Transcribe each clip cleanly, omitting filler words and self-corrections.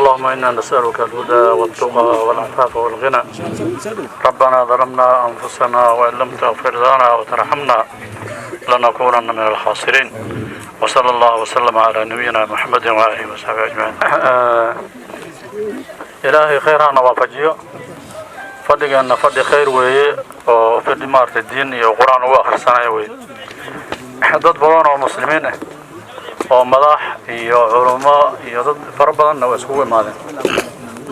اللهم إنا نسألك الهدى والتقى والعفاف والغنى. ربنا ظلمنا أنفسنا وإن لم تغفر لنا وترحمنا لنكونن من الخاسرين. وصلى الله وسلم على نبينا محمد وآله وصحبه أجمعين. إلهي خيرنا وفجيه فدقنا فدي خير وي وفدي مارت الدين يقرأن وآخر سنة وي dad badan oo muslimiin ah oo madax iyo culimo iyo dad fara badan oo isku imaadeen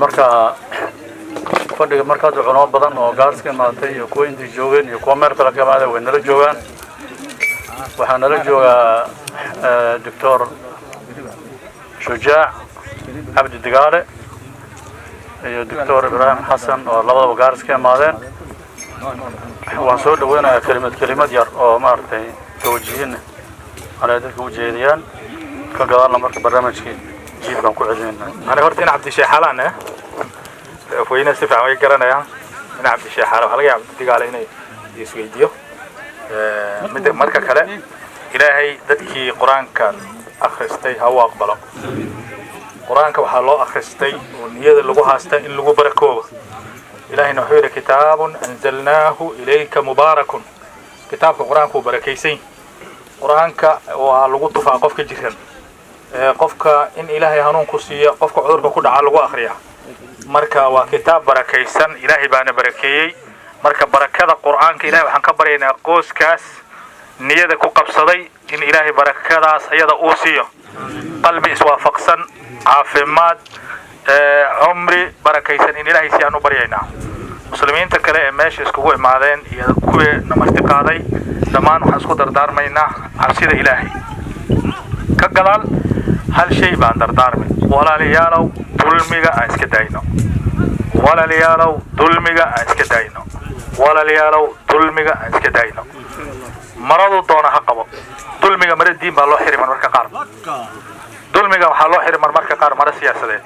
marka fadhiga markaad culimo badan oo gaarska imaatay iyo kuwa intii joogeen iyo kuwa meel kale ka imaadeen way nala joogaan waxaan nala joogaa Dr. Shujaa Abdi Digaale iyo Dr. Ibrahim Hassan oo labadaba gaarska imaadeen waan soo dhaweynayaa kelimad yar oo maartay توجيهنا على ذلك وجهيان كقدرنا مركب برنامج جيب كان كل عزيزنا. أنا هرتين عبد الشيخ حالنا فوينا سفع ويكرنا يا من عبد الشيخ حاله هلا عبد تقال هنا يسوي ديو مد مركب كلا إلهي ذكي قرآن كان أخرستي هوا أقبله قرآن كوحلا أخرستي ونيذ اللغة هستي اللغة بركوه إلهي نحير كتاب أنزلناه إليك مبارك كتابك القرآن كو بركيسين قرآنك ولغو طفا قفك جيران قفك إن إلهي هنون كسية قفك عذرك كود على لغو أخريا مركا وكتاب بركيسان إلهي بان بركيي مركا بركة القرآن إلهي وحن كبرينا قوس كاس نيادة كو قبصدي إن إلهي بركة سيادة أوسية قلبي إسوا فقسا عافمات عمري بركيسان إن إلهي سيانو برينا مسلمين تكلا ماشي اسكو معدين يا كوي نمرتقادي دمان waxaan isku dardaarmaynaa cabsida Ilaahay ka gadaal hal shay baan dardaarmay walaalayaalow dulmiga aan iska daayno walaalayaalow dulmiga aan iska daayno walaalayaalow dulmiga aan iska daayno maradu doona ha qabo dulmiga maradiin baa loo xiray marka qaar dulmiga waxa loo xiray marka qaar mara siyaasadeed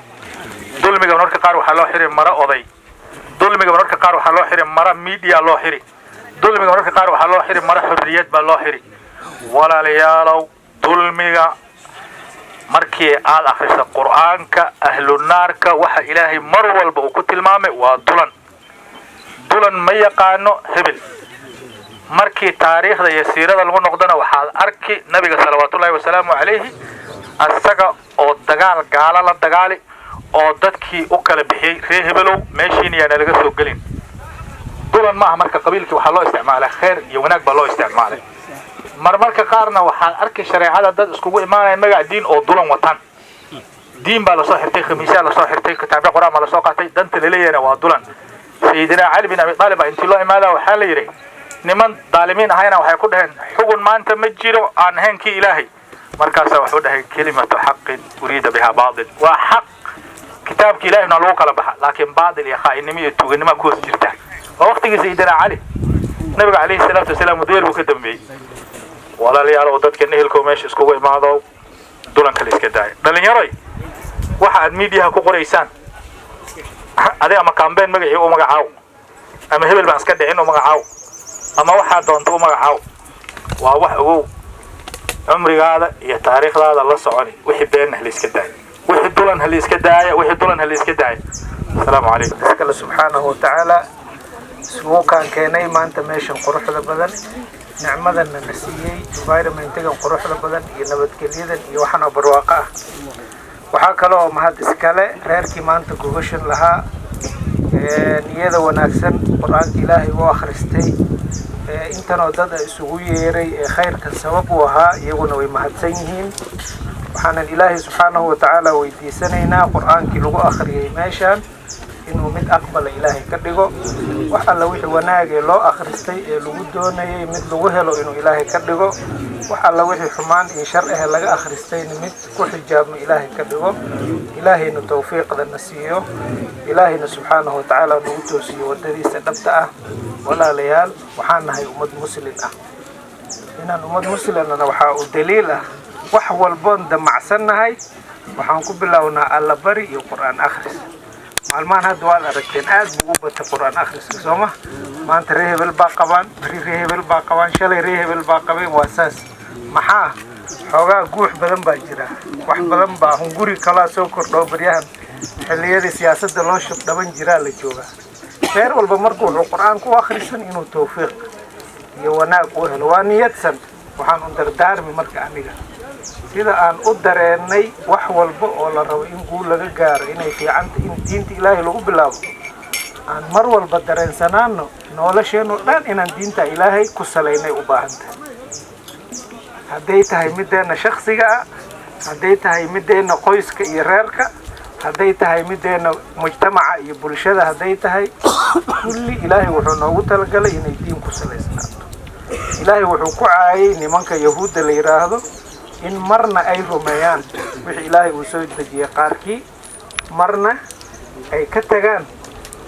dulmiga marka qaar waxa loo xiray mara oday dulmiga marka qaar waxa loo xiray mara media loo xiray dulmiga marka qaar waxa loo xiray mara xurriyad baa loo xiray walaalayaalow dulmiga markii aad akhriso quraanka ahlun naarka waxa ilaahay mar walba uu ku tilmaamay waa dulan ma yaqaano hebel markii taariikhda iyo siirada lagu noqdana waxaad arki nabiga sallallahu wasallam alayhi asaga oo dagaal gaala la dagaali oo dadkii u kala bixiyay reer hebelow meeshiin yaana laga soo galin dulan ma marka qabiilkii waxa loo isticmaalay khair iyo wanaag baa loo isticmaalay marmarka qaarna waxaan arkay shariicada dad iskugu imaanay magac diin oo dulan watan diin baa la soo xirtay khamiisya la soo xirtay kitaabka quraan la soo qaatay danta leeyana waa dulan sayyidina ali bin abi talib intii loo imaada waxa la yiri niman daalimiin ahayna waxay ku dhaheen xugun maanta ma jiro aan hankii ilaahay markaas wuxuu dhahay kelimatu haqqin urida biha baadil wa haqq كتابك إلهي نلوه كلا بحا لكن بعض الإخاء إنمي توغنما كوس جرتا ووقت سيدنا علي نبي عليه الصلاة والسلام مدير وكدم بي ولا لي على وضدك النهي الكوميش اسكوه إماضو دولان كاليس كداي دلين يروي واحد ميديها كو قريسان هذا أما كامبين مقعي ومقعاو أما هبل بانسكد عينه مقعاو أما واحد دونتو مقعاو وواحد عمري هذا يا تاريخ هذا الله صعوني وحبين هليس كداي وحد دولان هل يسكدايا وحد دولان هل يسكدايا السلام عليكم الله سبحانه وتعالى سمو كان كيني ما أنت ماشي القروح البدن نعمة النسيي غير من تجا القروح البدن ينبت كليدا يوحنا برواقع وحكلوا ما هاد إسكالة غيرك ما أنت كوبشن لها نيذا وناكسن قرآن إلهي وآخرستي أنت نودد سويري خير كالسبب وها يقولون ويمهدسينهم وحنا الإله سبحانه وتعالى ويديسنينا قرآن كي لغو آخرية ماشان إنه من أقبل إلهي كدغو وحنا وحي وناغي لو آخرستي لغو دوني من لغو هلو إنه إلهي كدغو وحنا وحي حمان إن شرعه لغا آخرستي من كل جاب إلهي كدغو إلهي نتوفيق ذا النسيو إلهي سبحانه وتعالى نغتوسي ودريس نبتأه ولا ليال وحنا هي أمد مسلمة إن أمد مسلمة وحا دليله wax walboon damacsannahay waxaan ku bilownaa alla bari iyo quraan akhris maalmahan hadda waad aragteen aad buu u batay quraan akhriska sooma maanta reehebel baa qabaan reehebel baa qabaan shalay reehebel baa qabeen waa saas maxaa xoogaa guux badan baa jira wax badan baa hunguri kala soo kordho baryahan xilliyadii siyaasadda loo shabdhaban jiraa la joogaa reer walba markuu wuxuu qur-aan ku akhrisan inuu tawfiiq iyo wanaag u helo waa niyadsan waxaan u dardaarmi marka aniga sida aan u dareennay wax walba oo la rabo in guul laga gaaro inay fiicanta in diinta ilaahay lagu bilaabo aan mar walba dareensanaano nolosheenoo dhan inaan diinta ilaahay ku salaynay u baahan tahay hadday tahay mideenna shakhsiga ah hadday tahay mideenna qoyska iyo reerka hadday tahay mideenna mujtamaca iyo bulshada hadday tahay kulli ilaahay wuxuu noogu talagalay inay diin ku salaysnaato ilaahay wuxuu ku caayay nimanka yahuudda la yidhaahdo in marna ay rumeeyaan wixii ilaahay uu soo dejiyey qaarkii marna ay ka tagaan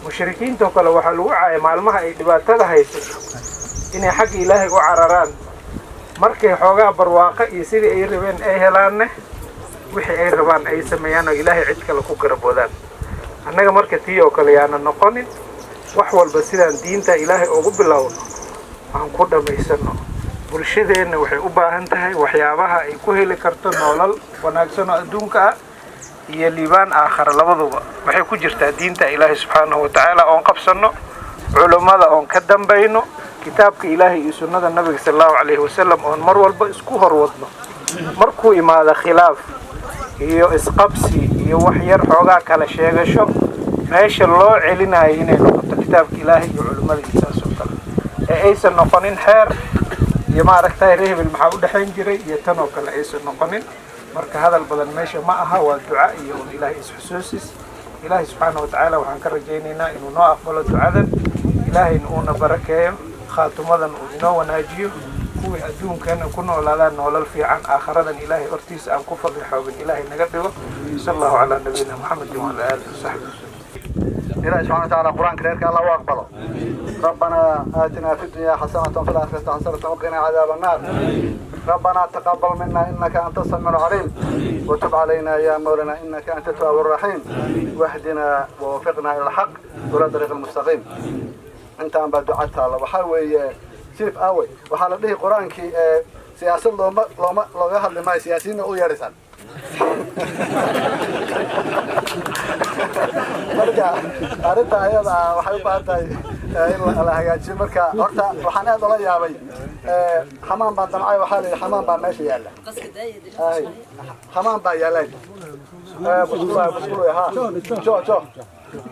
mushrikiinta oo kale waxaa lagu caayay maalmaha ay dhibaatada haysato inay xagga ilaahay u cararaan markay xoogaa barwaaqo iyo sidii ay rabeen ay helaanne wixii ay rabaan ay sameeyaan oo ilaahay cid kale ku garaboodaan annaga marka tii oo kale yaana noqonin wax walba sidaan diinta ilaahay ugu bilowno aan ku dhammaysano bulshadeenna waxay u baahan tahay waxyaabaha ay ku heli karto nolol wanaagsan oo adduunka ah iyo liibaan aakhara labaduba waxay ku jirtaa diinta ilaahay subxaanahu watacaala oon qabsanno culummada oon ka dambayno kitaabka ilaahay iyo sunnada nabiga sallallahu calayhi wasallam oon mar walba isku horwadno markuu imaado khilaaf iyo isqabsi iyo wax yar xoogaa kala sheegasho meesha loo celinayo inay noqoto kitaabka ilaahay iyo culummada isaas oo kale ee aysan noqonin xeer iyo maaragtay reebel maxaa u dhaxayn jiray iyo tan oo kale aysan noqonin marka hadal badan meesha ma aha waa duca iyo ilaahay isxusuusis ilaahay subxaanahu watacaala waxaan ka rajaynaynaa inuu noo aqbalo ducadan ilaahayna uuna barakeeyo khaatumadan uu inoo wanaajiyo kuwii adduunkeena ku noolaadaan nolol fiican aakharadan ilaahay hortiisa aan ku fadli xoogin ilaahay naga dhigo sala allahu calaa nabiyina muxamedin wacala aalihi wasaxbi wasallam إلهي سبحانه وتعالى القرآن كريم الله أقبله ربنا آتنا في الدنيا حسنة وفي الآخرة حسنة وقنا عذاب النار ربنا تقبل منا إنك أنت السميع العليم وتب علينا يا مولانا إنك أنت التواب الرحيم واهدنا ووفقنا إلى الحق ولا طريق المستقيم أنت أن بدعتها الله وحاول سيف قوي وحال به قرآن كي سياسة لو يهل ما سياسيين أو يرسل marka arinta ayada waxay u baahan tahay in la hagaajiyo marka horta waxaan aad ula yaabay xamaan baa damcay waxaa la yidhi xamaan baa meesha yaalla xamaan baa yaalla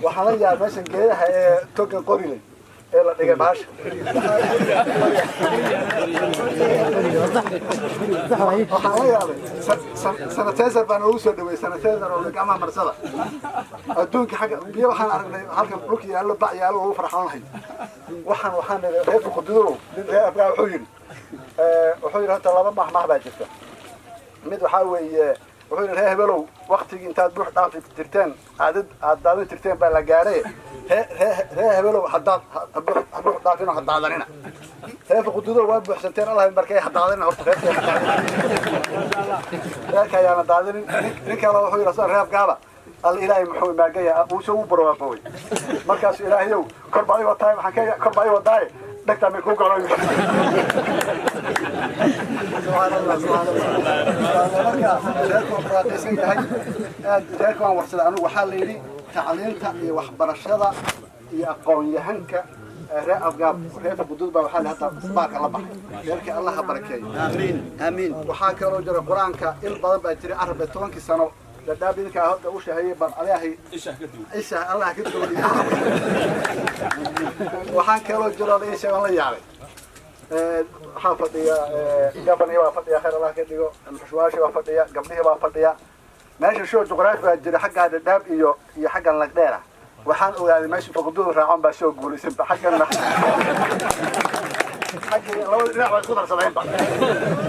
waxaan la yaabay meeshan geedaha ee togan qorilay ee la dhigay bahasha waxaan la yaabay sanitezer baan ugu soo dhaway sanitezer oo gacmaha marsada adduunka xagga biyo waxaan aragnay halkan dhulka yaallo bac yaallo ugu farxoonahay waxaan reerka quduurow reerka wuxuu yidhi hata laba mahmah baa jirta mid waxaa weeye wuxuu yidhi reer hebelow waktigii intaad buux dhaafi jirteen aad daadan jirteen baa la gaaray reer hebelow haddaad buux dhaafino ha daadanina reerka quduurow waa buuxsanteen allahay markay ha daadanina horta reerka ayaana daadinin nin kale wuxuu yidhi reer gaaba alla ilaahay muxuu maagaya uu soo barwaaqoy markaas ilaahayow kor baa iga tahay waxaan ka kor baa iga wadaay dhagta ma ku galo reerka waan warsada anigu waxaa la yidhi tacliinta iyo waxbarashada iyo aqoon-yahanka reer afgaab reerka quduud baa waxaa hadda isbaarka la baxay reerkii allah ha barakeeyo aamiin waxaa kaloo jira qur-aanka il badan baa jiray carab 10 sano دابي ذيك هذا وش هي بر عليها إيشه الله كتبه وحن كانوا جرال إيشه والله يعني حافظ يا قبل يوافق يا خير الله كتبه المشواش يوافق يا قبله يوافق يا ماشي شو جغرافيا جري حق هذا الداب إيو حق النقديرة وحن يعني ماشي فقدود الرعام بشوق قولي سبب حق حكي لو لا وصدر 70 بقى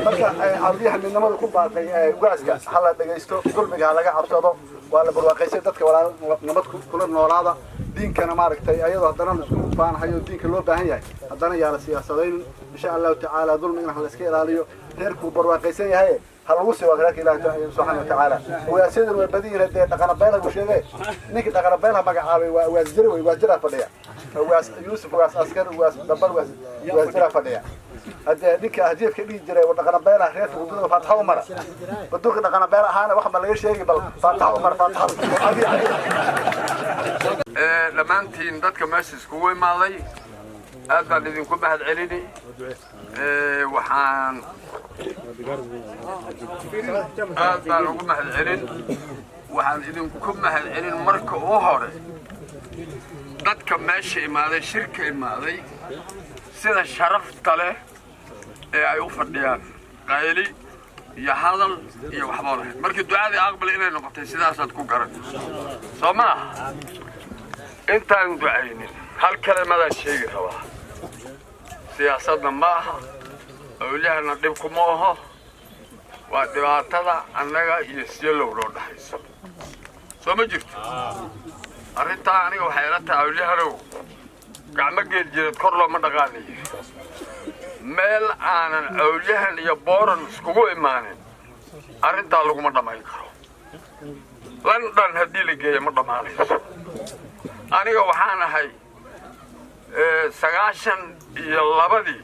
marka ardiyaha midnimada ku baaqay gaaska xalad dhageysto dulmiga laga cabsado waa la barwaaqaysay dadka walaal nabad kula noolaada diinkana maaragtay ayadoo hadana isku faanahayo diinka loo baahan yahay hadana yaa la siyaasadeyn insha Allah ta'ala dulmiga la iska ilaaliyo reerku barwaaqaysan yahay هالوصي وغيرك إلى سبحانه وتعالى ويأسيد البديل هدي دقنا بينها وشيء نيك دقنا بينها مقعابي وزري وزرها فديا يوسف وعسكر ودبر وزرها فديا هدي نيك هديف كبير جري ودقنا بينها خير ودنا فتحوا عمر بدوك دقنا بينها أنا واحد ملاقي شيء بل فتحوا عمر فتحوا لما أنت ندك ماسس كوي مالي هذا اللي نكون بعد عليني وحان هذا نكون بعد علين وحان إذا نكون بعد علين مركو أوهر ندك ماشي مالي شركة مالي سيدا شرفت له أي أفرديان قايلي يا هذا يا وحباره مركي الدعاء أقبل إلى نقطة سيدا ساتكون قرن سماه أنت دعيني هالكلمة هذا الشيء هو سياستنا معها أوليها نقدمكم معها ودبعتها أننا يسيلوا رون حيث سوما جبت أرنتا أنا وحيرتها أوليها رو قعمة جيد كرلو من دقاني ميل أنا أوليها يبورن سكوو إيمانين أرنتا لكم مدام يكرو لندن هدي لجي مدام عليس أنا وحانا هاي سقاشن يلابدي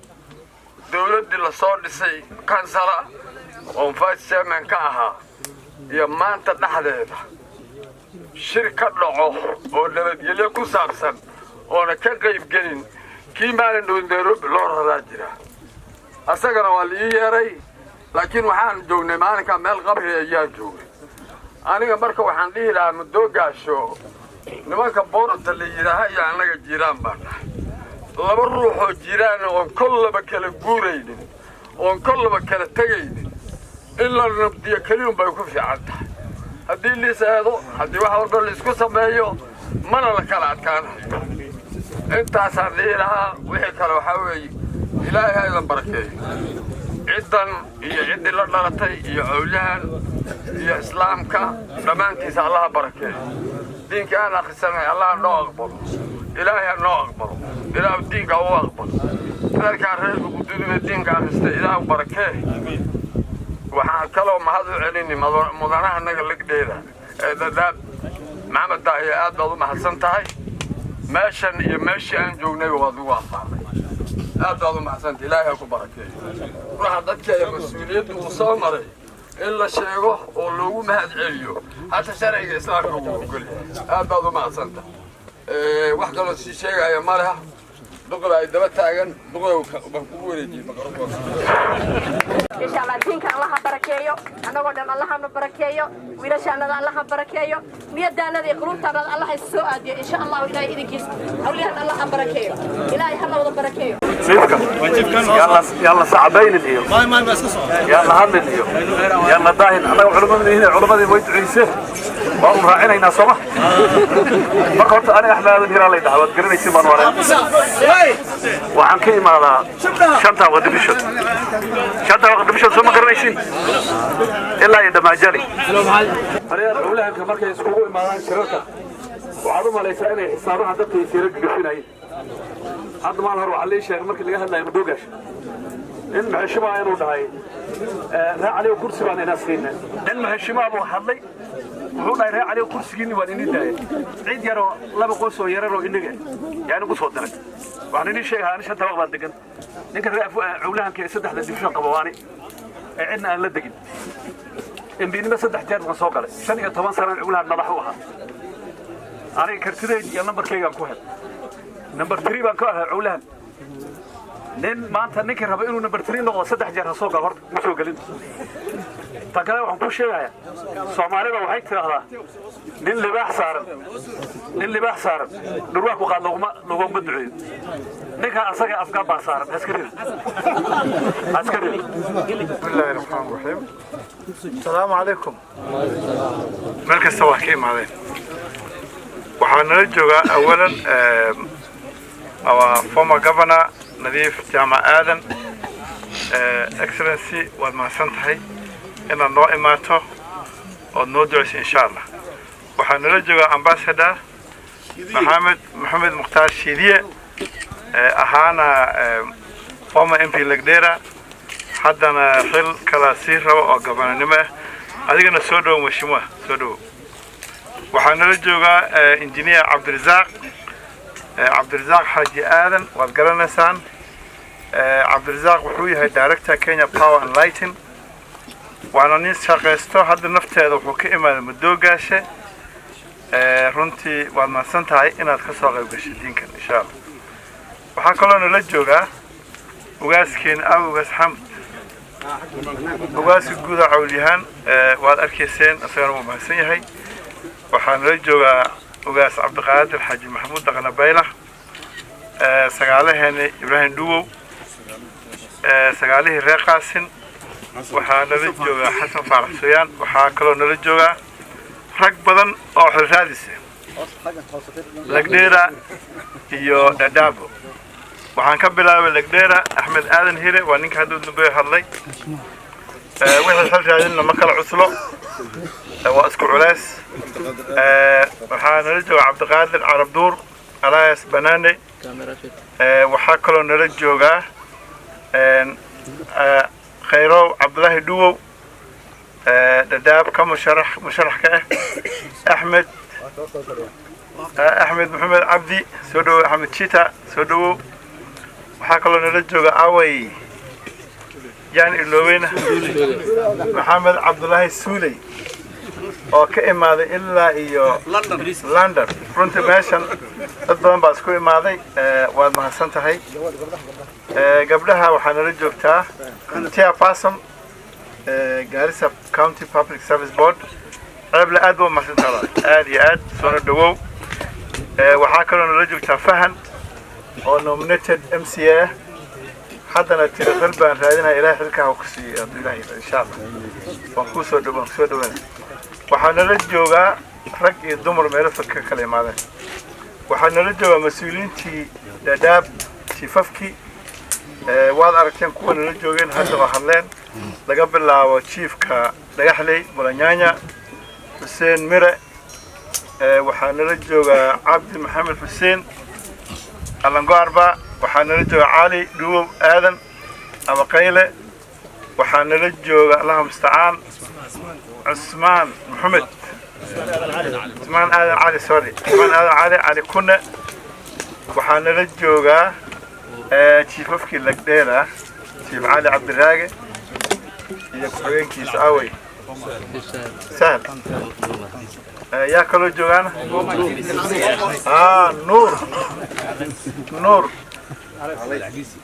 دولة دي لصور دي كانسلا ومفايد سيمن كاها يمان تدحديد شركة لعوه ونبد يليكو سابسن ونكاقيب جنين كيما ندون ديروب لور راجرة أساقنا والي ياري لكن وحان جوني مانا كان ميل قبل ايام جوني أنا مركا وحان ليه لها مدوقع شو نمانك بورت اللي يراها يعني لك جيران بانا laba ruux oo jiraan oo kollaba kala guuraynin oo kollaba kala tagaynin illa nabdiya kaliya bay ku fiican tahay hadii la saado hadii wax walba la isku sameeyo mana la kala adkaanayo intaas aan leeyahay wixii kale waxa weeye ilaahay aydan barakeeyo ciidan iyo cid la dhalatay iyo awlahan iyo islaamka dhamaantiisa Allah barakeeyo diinka aan akhrisanay Allah noo aqbalo إلهي أنه أقبل إله الدين هو أقبل ذلك الرئيس قدود الدين كأخست إله بركاه وحكلوا ما هذا عليني مضانها النقل لك ديلا إذا محمد داهي آد بضو محسن تاهي ماشي أنجوني وضوها آد بضو محسن إلهي أكو بركاه روح ضدك يا مسؤولية وصامري إلا شيء ولو ما هاد عليو حتى شرع الإسلام يقول آد بضو محسن تاهي wax kale oo si sheegaya ma laha duqul ay daba taagan duqul ku wareejiyay insha Allah diinka Allah barakeeyo anagoo dhan Allah na barakeeyo wiilashaanada Allah barakeeyo niyadaanada iyo qulubtaada Allah ay soo aadiyo insha Allah ilaahay idinkiis awliyaad Allah barakeeyo ilaahay ha wada barakeeyo سيفك يلا صعبين اليوم ما اسكسو يلا هم اليوم يلا داهن انا علماء ويد عيسى والله راعينا صباح ما قلت انا احمد هيرا لي دعوه قرنيسي من ورا وعن كيما شنطه ودبشت ثم قرنيسي الا يد ما جري فريق اولها markay isku imaadaan shirarka waxaad u malaysaa inay xisaabaha dadka isirag gashinayeen hadda ma hor waxa la sheegay markii laga hadlayo madoogash in maxshima inuu dhahay raacali kursi baan ina siinay in maxshima buu hadlay wuxuu dhahay raacali kursigiini waan inii daayay cid yar oo laba qoys oo yarar oo inaga yaani ku soo diray waxaan inii sheegay aan shanta waqti degan ninka cawlahanka ee saddexda dibsho qabawaani ee cidna aan la degin in biinima saddex jeer ma soo galay 15 sano cawlahan madax u ahaa aniga kartideed iyo nambarkayga ku hel number 3 baan ka ahaa cawlahan nin maanta ninkii raba inuu number 3 noqdo saddex jeer soo gal horta ma soo galin takada waxaan ku sheegayaa Soomaalida waxay tiraahdaa nin libaax saaran dhurwa ku qaad laguma duceeyo ninka asaga afka baa saaran askari bismillaahi rahmaani rahiim assalaamu alaykum markasta wax ka imaadeen waxaan nala joogaa awalan our former governor Nadiif Jaamac Aadan excellency waad mahadsan tahay inaad noo imaato ood noo duceyso insha Allah waxaan nala joogaa ambassador Maxamed Mukhtaar Shidiye ahaana former MP Lagdera haddana xil kala sii rabo oo gabananimo ah adigana soo dhow mashimuah soo dhow waxaa nala joogaa injineer cabdirasaaq xaaji aadan waad garanaysaan cabdirasaaq wuxuu yahay director Kenya Power and Lighting waana nin shaqaysto hadda nafteeda wuxuu ka imaaday Madoogaashe runtii waad mahadsan tahay inaad ka soo qayb gashay diinkan insha Allah waxaa kaloo nala joogaa ugaaskeena ugaas xamd ugaas guud cawliyahan waad arkayseen asagana wuu mahadsan yahay waxaa nala joogaa ugaas cabdiqaadir xaaji maxamuud dhaqana baylah sagaalaheena ibraahim dhuwow sagaalihii reer qaasin waxaa nala joogaa xasan faarax sooyaan waxaa kaloo nala joogaa rag badan oo xilraadisa lagdheera iyo dhadhaabo waxaan ka bilaabay lagdheera axmed aadan hire waa ninka hadda dambe hadlay wixii xilraadinna ma kala cuslo waa isku culays waxaa nala jooga cabdiqaadir carab duur alaas banaane waxaa kaloo nala joogaa khayrow cabdullaahi dhuwow dhadhaab ka musharax ka ah axmed maxamed cabdi soo dhowow axmed chita soo dhowow waxaa kaloo nala jooga away yaan ilooweyna maxamed cabdullaahi suuley oo ka imaaday ilaa iyo London runtii meeshan dad badan baa isku imaaday waad mahadsan tahay gabdhaha waxaa nala joogtaa chairperson Garissa County Public Service Board ceebla aad buu mahadsan tahay aad iyo aad soo dhawow waxaa kaloo nala joogtaa fahan oo nominated MCA haddana tirafal baan raadinaa ilaahay xilkaa ku siiyo ilaahay insha Allah waan ku soo dhawaanay waxaa nala joogaa rag iyo dumar meelo fog ka kala imaadeen waxaa nala joogaa mas'uuliyiintii dhadhaab chiefafkii waad aragteen kuwa nala joogeen hadda waa hadleen laga bilaabo chiefka dhagaxley mulanyanya xuseen mire waxaa nala joogaa cabdi maxamed xuseen alangoarba waxaa nala joogaa cali dhuwow aadan abaqayle waxaa nala jooga allah mustacaan عثمان محمد عثمان آدم علي سوري عثمان آدم علي كنا وحنا رجوجا شيفوفكي لقدينا شيف علي عبد الراجع يكفرين كيس قوي سهل ياكلوا جوجانا نور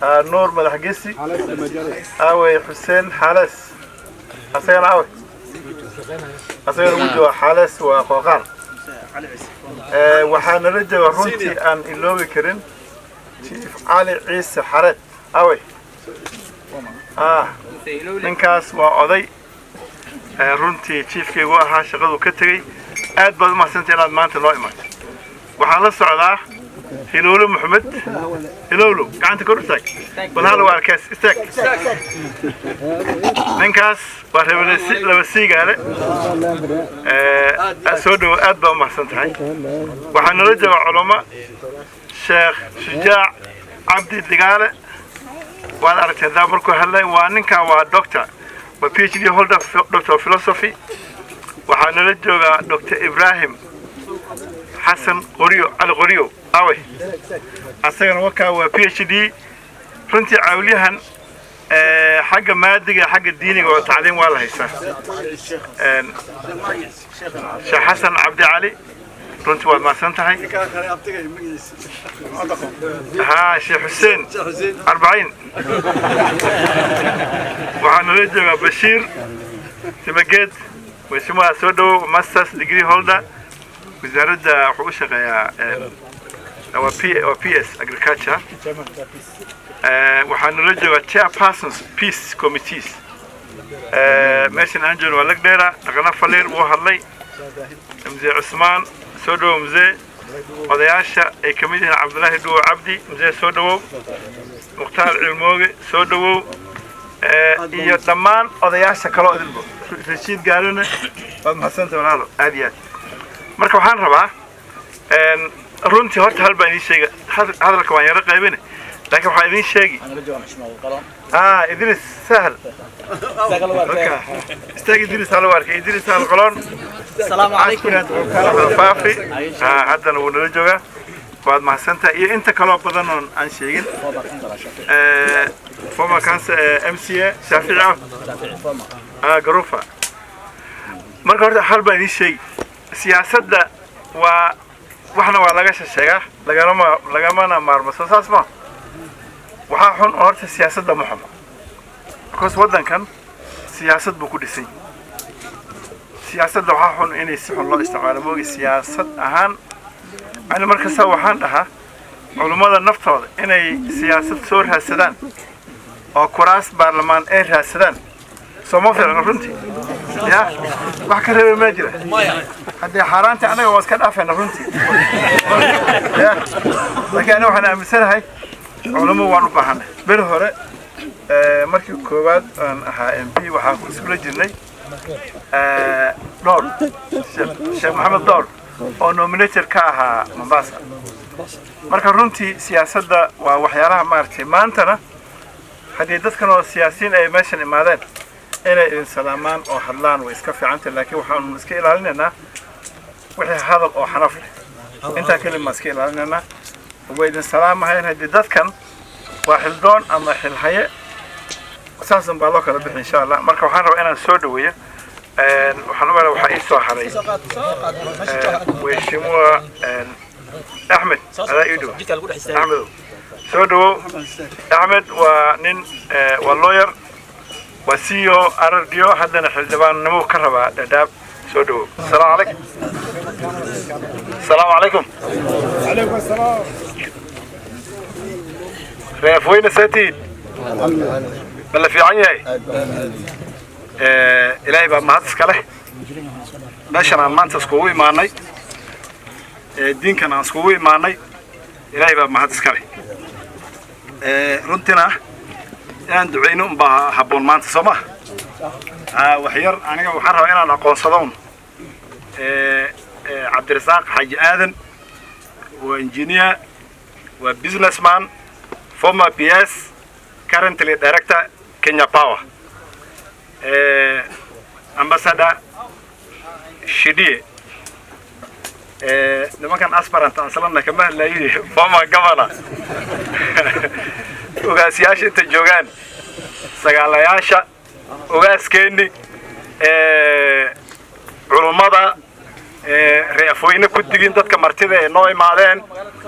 نور ملحقيسي قوي حسين حالس حسين قوي أصير وجوه حالس وقوقان وحنا رجع رنتي أن إلوي كرين شيف علي عيسى حرد أوي نكاس وعضي رنتي شيف كي وها شغله كتري أد بعد ما سنتين عاد ما أنت نايمات وحنا السعودة هلولو محمد هلولو كانت كرتك بنهار واركاس استك نكاس لما سيجاره أسود أدبا محسن تحي وحنا رجع علماء شيخ شجاع عبد الدجالة وأنا أردت هذا مركو هلا وأنك ودكتور وPhD holder دكتور فلسفي وحنا رجع دكتور إبراهيم حسن غريو على غريو أوي أصلا وكا وPhD فرنتي عوليهن حق مادة حق الديني والتعليم والله يسا شيخ حسن عبد علي رنت والله ما سنتهي ها شيخ حسين 40 وعن رجل بشير تمجد واسمه سودو ماسترز ديجري هولدر وزارة حقوق يا PS agriculture وحنا رجع chairpersons peace committees ماشين أنجل ولقدرة تقنا فلير وهاللي مزي عثمان سودو مزي وضياشة كميدين عبد الله دو عبدي مزي سودو مختار الموجي سودو يتمان وضياشة كلا دلبو رشيد قالونا محسن تمنالو عاديات مركب حان ربع runtii horta hal baan ii sheegay hadalka waan yara qaybinay لكن حايدين شيء إدريس سهل استاجي إدريس على وارك إدريس على القلون السلام عليكم فافي عدنا ونرجوها بعد ما سنت أنت كلام بدنا عن شيء فما كان MCA شافعي جروفا marka horta hal baa idin sheeg siyaasadda waxna waa laga sheegaa lagama maarmo soo saas ma waxa xun horta siyaasadda ma xumo because wadankan siyaasad buu ku dhisay siyaasadda waxa xun inay si xun loo isticmaalo moogi siyaasad ahaan ani markasta waxaan dhahaa culimada naftooda inay siyaasad soo raadsadaan oo kuraas baarlamaan ay raadsadaan سوما في الرنتي يا بحكي ربي ما جرى هذه حرانتي أنا واسكت أفهم الرنتي لكن أنا وحنا مثلا هاي علماء وانبهنا بالهراء مركب كوباد ها MP وها كسبل جني دور شيخ محمد دور أو نومينيتر كاها مباسا مركب الرنتي سياسة وحيارها مارتي ما أنتنا هذه كانوا سياسيين أي ماشين مادين إلى السلامان أو حلان ويسكفي عنك لكن وحنا مسكين لنا وحي هذا أو حنفل أنت كلمة مسكين لنا وبيد السلام هاي هدي كان واحد دون أما حل حياة أساسا بالله ربي إن شاء الله مركب حنا أنا سودوية وحنا ولا وحي سوحري ويشموا أحمد هذا يدو أحمد سودو أحمد ونين واللوير وسيو أرديو حدنا حلبان نمو كربا داب سودو السلام عليكم السلام عليكم عليكم السلام ريفوين ساتين بلا في عيني إلهي بقى ما هتسكله ناشنا ما تسكوي معني الدين كان أسكوي معني إلهي بقى ما هتسكله رنتنا أن دعينهم بحبون مانت سما وحير أنا وحرها أنا أقول صدون عبد الرزاق حاج آذن وإنجينير وبيزنس مان former PS currently director Kenya Power ambassador Shidi لما كان aspirant أصلاً كمان لا يجي former governor وقاسياش التجوجان سجالياشة وقاس كندي علماء ريفوين كتجين تذكر مرتبة نوع معدن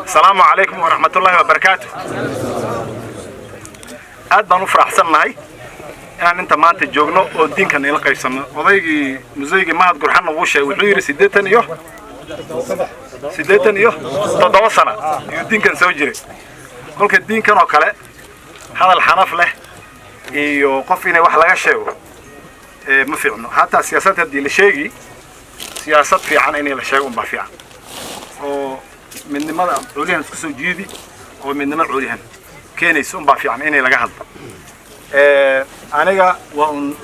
السلام عليكم ورحمة الله وبركاته أدنى نفرح سنة هاي يعني أنت ما تجوجنا والدين كان يلقى سنة وضيجي مزيجي ما تقول حنا وش وغير سدتني يوه تضوى سنة الدين كان سوجري كل الدين كانوا كلا هذا الحنف له يوقفنا واحد لا شيء ما في عنه حتى سياسات هذه الشيء سياسات في عن إني الشيء ما في عن ومن ما عليهم سكسو جديد ومن ما عليهم كان يسون ما في عن إني لجهل أنا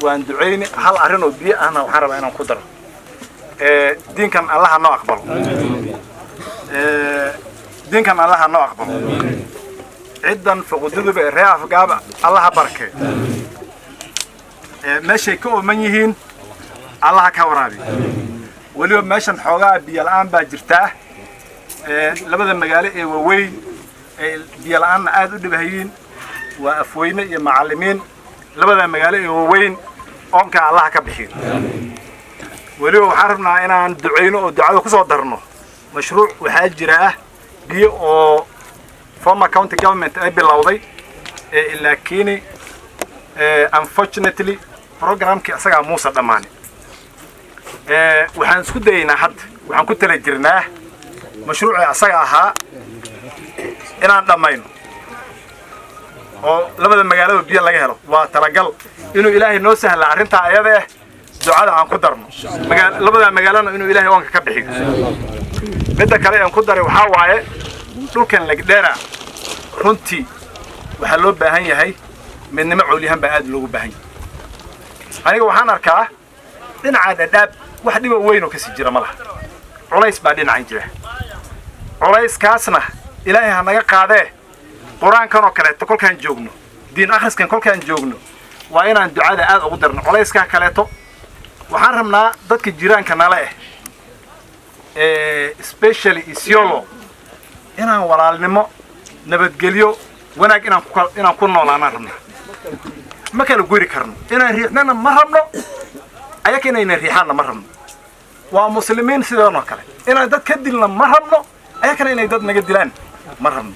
وأن دعيني هل أرنو بي أنا وحرب أنا قدرة دين كان الله نو أقبل دين كان الله نو أقبل عدًا فقدروا بالرياض جاب الله بركة ماشي كو منيهين الله كورابي واليوم ماشي حوجا بيلان باجرته لبدا المجال ووين بيلان عادوا دبهين وأفوين معلمين لبدا المجال ووين أنك الله كبحين واليوم حرفنا أنا عند دعينه ودعاء كسر درنه مشروع وحاجراه بيو former county government ay bilowday laakiin unfortunately programkii asaga muusa dhamaanay waxaan isku daynaa hadda waxaan ku tala jirnaa mashruuci asaga ahaa inaan dhamayno oo labada magaalada biyo laga helo waa talagal inuu ilaahay noo sahla arinta ayada ah ducada aan ku darno labada magaalana inuu ilaahay wanka ka bixiyo midda kale aan ku daray waxa waaye dhulkan lagdheera runtii waxa loo baahan yahay midnimo culiyahan baa aad loogu baahan yahay aniga waxaan arkaa dhinaca dhadhaab wax dhibo weyn oo ka sii jira malaha culays baa dhinaca jira culays kaasna ilaahay ha naga qaadee qur-aankan oo kaleeto kolkaan joogno diin akhriskan kolkaan joogno waa inaan ducada aad ugu darno culayskaa kaleeto waxaan rabnaa dadka jiraanka nala especially Isiolo inaan walaalnimo nabadgelyo wanaag inaan ku noolaanaan rabnaa ma kala guri karno inaan riixnana ma rabno ayaka inayna riixaanna ma rabno waa muslimiin sidoo kale inaan dad ka dilna ma rabno ayakana inay dad naga dilaan ma rabno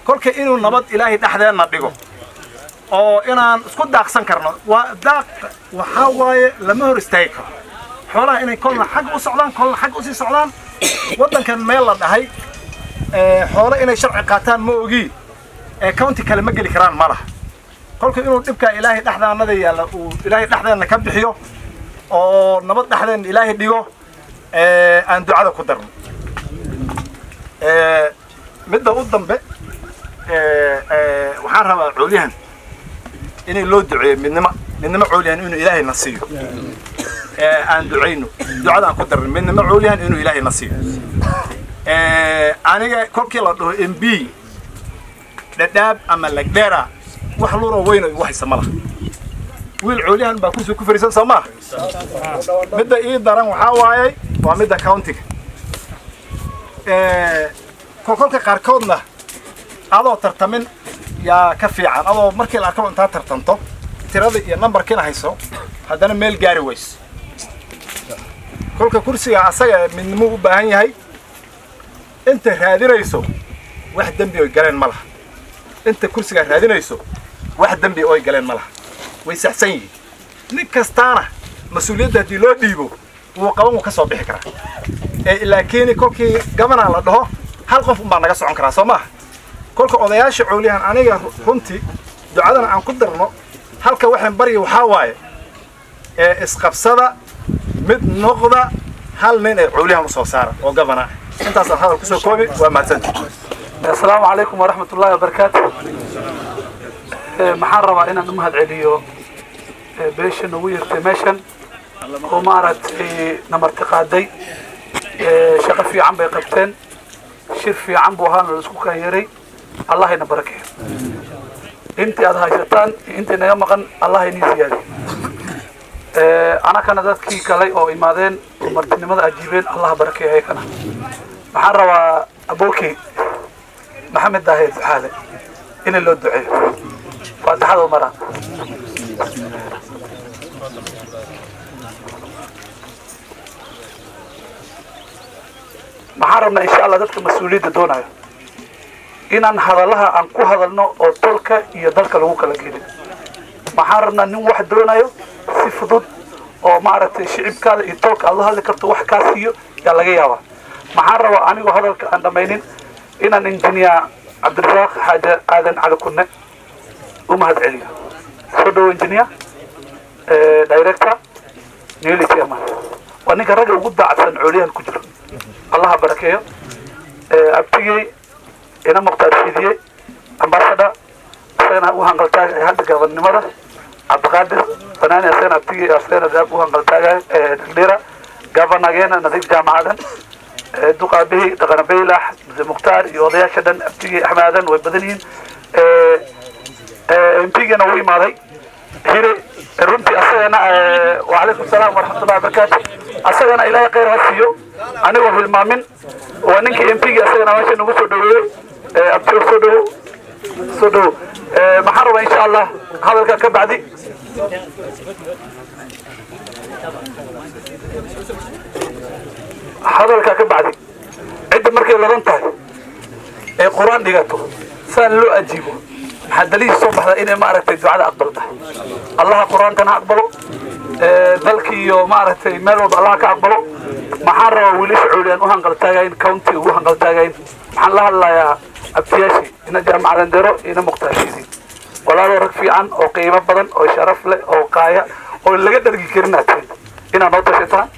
kolka inuu nabad ilaahay dhaxdeena dhigo oo inaan isku daaqsan karno waa daaq waxa waaye lama hor istaagi karo xoolaha inay kolna xag u socdaan kolna xag u sii socdaan wadankan meel la dhahay xoolo inay sharci qaataan ma ogi county kale ma geli karaan ma laha kolka inuu dhibka ilaahay dhaxdaanada yaala uu ilaahay dhaxdeena ka bixiyo oo nabad dhaxdeena ilaahay dhigo aan ducada ku darno midda u dambe waxaan rabaa culiyahan inay loo duceeyo midnimo culiyahan inuu ilaahay na siiyo aan duceyno ducada aan ku darno midnimo culiyahan inuu ilaahay na siiyo aniga kolkii la dhaho MB dhadhaab ama lagdheera wax luuro weyn oo waxaysa malaha wiil culiyahan baa kursi ku fariisan soo maaha midda ii daran waxaa waaye waa midda countiga kolka qaarkoodna adoo tartamin yaa ka fiican adoo markii la arko intaa tartanto tirada iyo numberkiina hayso haddana meel gaari weyso kolka kursiga asaga midnimo u baahan yahay inta raadinayso wax dambi oo galeen ma laha inta kursiga raadinayso wax dambi oo galeen ma laha way saxsan yihiin nin kastaana mas'uuliyadda haddii loo dhiibo wuu qaban ka soo bixi karaa laakiin kolkii gabana la dhaho hal qof baa naga socon karaa soo maaha kolka odayaasha culiyahan aniga runtii ducadana aan ku darno halka waxaan bari waxaa waaye isqabsada mid noqda hal nin ee culiyahan u soo saara oo gabana intaas aan hadal ku soo koobi waa mahadsantahay السلام عليكم ورحمة الله وبركاته. محرم أنا نمهد عليو بيشن ويرت ميشن ومارت نمرتقادي شغل في عم بيقبتين شير في عم بوهان الاسكوكا يري الله ينبركه انت هذا شيطان انت نيمقن الله ينزيادي أنا كان ذاتكي كلي أو إمادين ومرتين ماذا أجيبين الله بركه هيك أنا محرم أبوكي محمد داهير حاله إن اللي الدعاء فاتحة ومرأة محرمنا إن شاء الله ذاتك مسؤولية دونا إن هذا لها أنكو هذا النوع أو تلك يدلك لوك لقيل محرمنا نوع واحد دونا سفضود أو معرفة الشعب كذا يتلك الله اللي كرت واحد كاسيو يلا جيابا محرم أنا وهذا عندما إن الإنجنير عبد الرزاق حاجة آذن على كنا ومهد عليا صدوا إنجنير دايركتور نيلي تيما وأنا كرجل وجود عشان عليا الكجر الله بركيه أبتيجي أنا مختار فيدي أمبارحة أنا وهنقلتها هذا كمان مرة عبد القادر فناني أنا أبتيجي أنا ذهب وهنقلتها الليرة قبلنا جينا نزيد جامعة دقابه تقربيلح مختار يوضيا شدن أبتيجي أحمدان وبدنين أمتيجي نوي ماضي هيري رنتي أصلا وعليكم السلام ورحمة الله وبركاته أصلا إلهي غير هسيو أنا وفي المامن وأنك أمتيجي أصلا ماشي نقول صدوه أبتيجي صدوه محرم إن شاء الله هذا الكبعدي hadalka ka bacdi cid markay ladan tahay ee quraan dhigato saan loo ajiibo hadalii soo baxda inay ma aragtay ducada aqbalta Allah quraankan aqbalo dalkii iyo ma aragtay meel walba Allah ka aqbalo maxaa raba wiilasha culiyan u hanqal taagayn county u hanqal taagayn maxaan la hadlayaa abtiyaashi ina jaamacadan daro ina muqtaashidi walaalo rag fiican oo qiimo badan oo sharaf leh oo qaaya oo laga dhargi karinaatay ina noo tashataan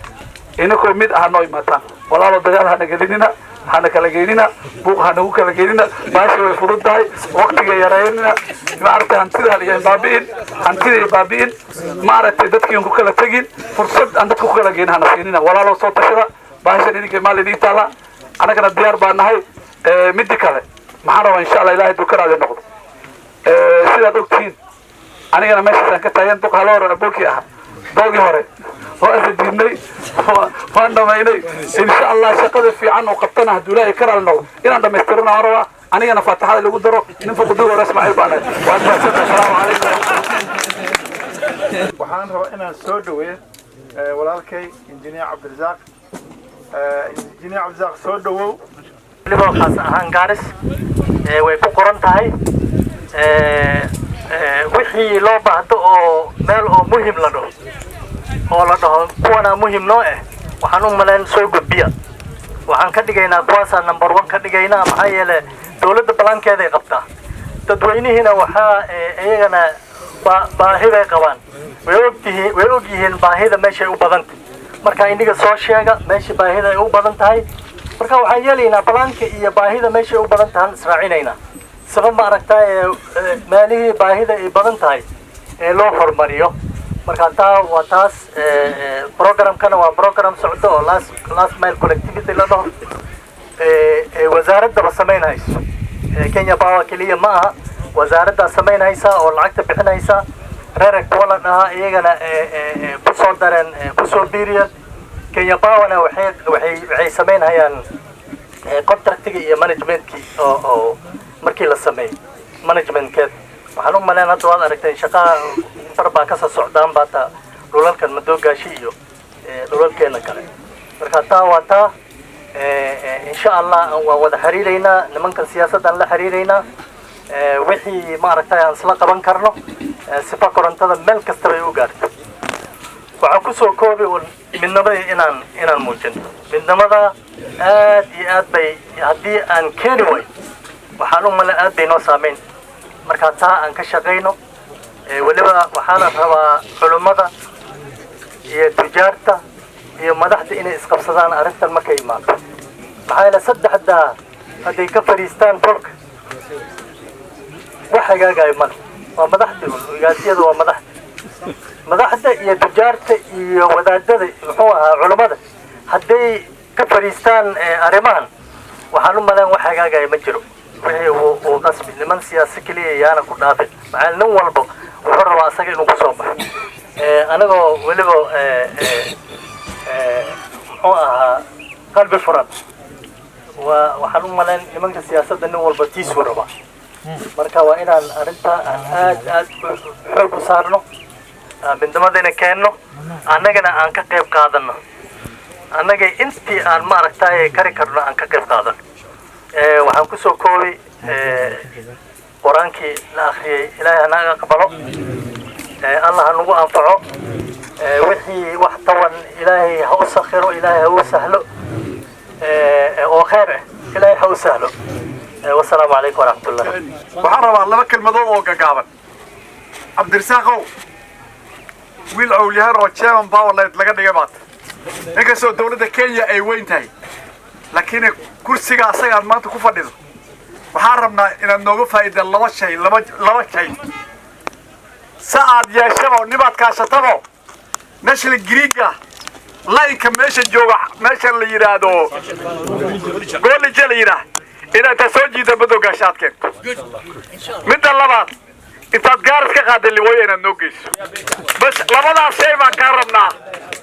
إنكم ميد أهنا يمتان ولا لو دجال هنا جدينا هنا كلا جدينا بوق هنا هو كلا جدينا ماشي ويفرض ده وقت جاي يراينا ما عرفت هنتظر على بابين هنتظر بابين ما عرفت دتك يوم كلا تجين فرصة عندك كلا جين هنا فينا ولا لو صوت شذا باهش إني كمال دي تلا أنا كنا ديار بانهاي ميد كلا ما حرام إن شاء الله إلهي ذكر على النقطة sidaad ogtihiin anigana meeshaasaan ka taagan duq halo hore aboolkii ahaa doogii hore waan radiidnay waan dhamaynay insha allah shaqada fiican oo qabtana hadduu ilaahay ka raali noqdo inaan dhammaystirana waan rabaa anigana faataxada lagu daro nin fuquduu hore ismaaciil baan waan mahadsantahay asalaamu calaykum waxaan rabaa inaan soo dhaweeyo walaalkay injineer cabdirasaaq injineer cabdirasaaq soo dhawow waliba khaas ahaan gaaris way ku qoran tahay wixii loo baahdo oo meel oo muhim la dhaho oo la dhaho kuwana muhim noo waxaan u malayn soo gudbiya waxaan ka dhigaynaa kuwaasaa number 1 ka dhigaynaa maxaa yeelay dawladda balankeeda ay qabtaa dadweynihiina waxaa iyagana baahi bay qabaan way ogyihiin baahida meeshay u badan tahay marka indiga soo sheega meesha baahida ay u badan tahay marka waxaan yeelaynaa balanka iyo baahida meeshay u badan tahay israacinaynaa sabab ma aragtay meelihii baahida ay badan tahay ee loo hormariyo marka taa waa taas programkana waa program socdo oo last mile connectivity la dhaho wasaaradda samaynayso Kenya Power kaliya ma aha wasaaradda samaynaysa oo lacagta bixinaysa reerek wala dhaha iyagana ku soo dareen ku soo biiriya Kenya Power waxay samaynayaan contractiga iyo managementkii oo markii la sameeyay managementkeed waxaan u malayn hadda waad aragtay shaqada barbaa ka soo socdaan baata dhulalkan madoogashi iyo dhulalkeena kale marka taa waa taa insha Allah waan wada xiriireynaa nimanka siyaasaddan la xiriireynaa wixii ma aragtay aan isla qaban karno sifa korontada meel kasta ay u gaarto waxaan ku soo koobay midnimada inaan muujino midnimada aad iyo aad bay haddii aan keeni way waxaan u malayn aad bay noo saameyn marka taa aan ka shaqeyno waliba waxaana rabaa culimada iyo tijaarta iyo madaxda inay isqabsadaan arrintan markay imaado maxaa yeelay saddexda hadday ka fariistaan tolka wax hagaagaya male waa madaxda ugaasiyada waa madaxda iyo tijaarta iyo wadaadada muxuu ahaa culimada hadday ka fariistaan arrimahan waxaan u malayn wax hagaagaya ma jiro wixii uu qasbi niman siyaasi kaliya yaana ku dhaafin maxaa nin walba wuxuu rabaa asaga inuu ku soo baxo anagoo weliba muxuu ahaa qalbi furan waxaan u malayn nimanka siyaasadda nin walba tiisuu rabaa marka waa inaan arrinta aad xoog u saarno midnimadana keenno annagana aan ka qayb qaadano annaga intii aan ma aragtay kari karno aan ka qayb qaadano waxaan ku soo koobay quraankii la akhriyay ilaahay anaga aqbalo Allah nagu anfaco wixii wax tawan ilaahay ha u sakhiro ilaahay ha u sahlo oo khayr ilaahay ha u sahlo والسلام عليكم ورحمة الله. وحرم الله بك الموضوع وجابن. عبد الرزاق ويل أولياء روتشام باور لا يتلقى نجابات. إنك سو دولة كينيا أي وين تاي. لكن كرسي قاصي ما تكون فديد. وحرمنا إن النوقف فايد الله شيء لما شيء. سعد يا شباب نبات كاشتمو. نشل الجريجة. لا يكملش الجوع ماشي اللي يرادو. قول لي جل يراد. إذا تسوجي تبدو قاشات كنت من اللبات انت تقارس كقاد اللي وين النوكيش بس لبدا شيء ما كرمنا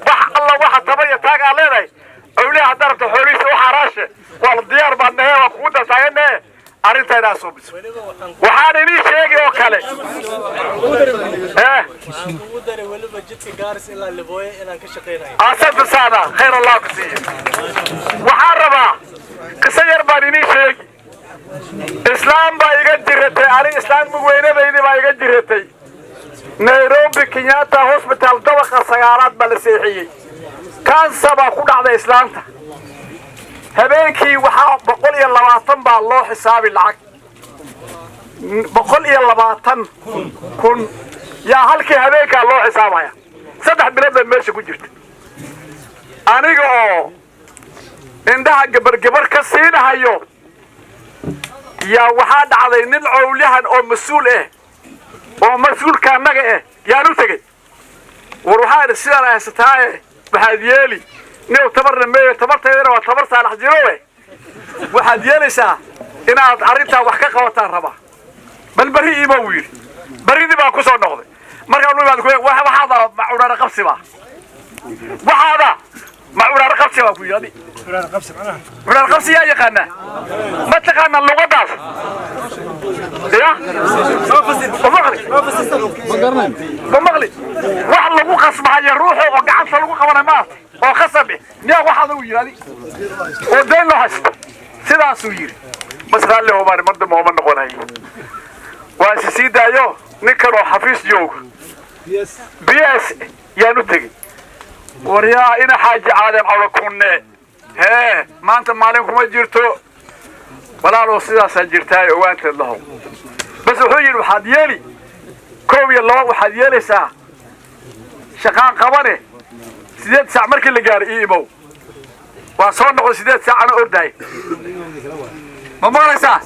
وح الله واحد تبي تاج علينا أولياء درت حوريس وحراشه والديار بعدها وقودة ساينة أرنت هذا صوبس وحاني شيء وكله أسد سنة خير الله كثير وحاربا قصير بانيني شيء إسلام بايجا جرتي على إسلام مقوينة بيني بايجا جرتي نيروبي كينياتا هوسبيتال دوخة سيارات بالسيحية كان سبا خود على إسلام هبينكي وحا بقول يلا باطن با الله حسابي العك بقول يلا باطن كن يا هلكي هبينك الله حسابها سدح بلاد ماشي كجرت أنيقو عندها جبر كسينا هيو يا واحد على نلعو لهن أو مسؤول أو مسؤول كان نجى يا نوتجي وروحان السيارة ستاي بهذيالي نيو تمر مية تمر تيرا وتمر صالح جروه واحد يلي سا إن عريتها وحكا قوتان ربا بل بري يمويل بريدي بقى كوسو نقضي مركب نوي بعد كوي واحد هذا معورة رقبسي بقى وهذا معورة رقبسي بقى كوي هذه معورة رقبسي يا يقنا ما تقنا اللغة ده يا بمغلي واحد لغو خصم هاي الروح وقعد لغو خبر ما وخصبه يا واحد ويا هذه ودين له حس سيدا سوير بس قال له عمر مرد ما نقول هاي واسيدا يو نكرو حفيظ جوج بيس يا نتجي وريا إنا حاجة عالم على كونه ها ما أنت مالكم ما جرتوا ولا لو سيدا سجرتاي وانت الله بس وحير وحد يلي كوبي الله وحد يلي ساعة شقان قبره سيدات ساعة مركي اللي قال إيمو وصار نقول سيدات ساعة أنا أرداي ما مالك ساعة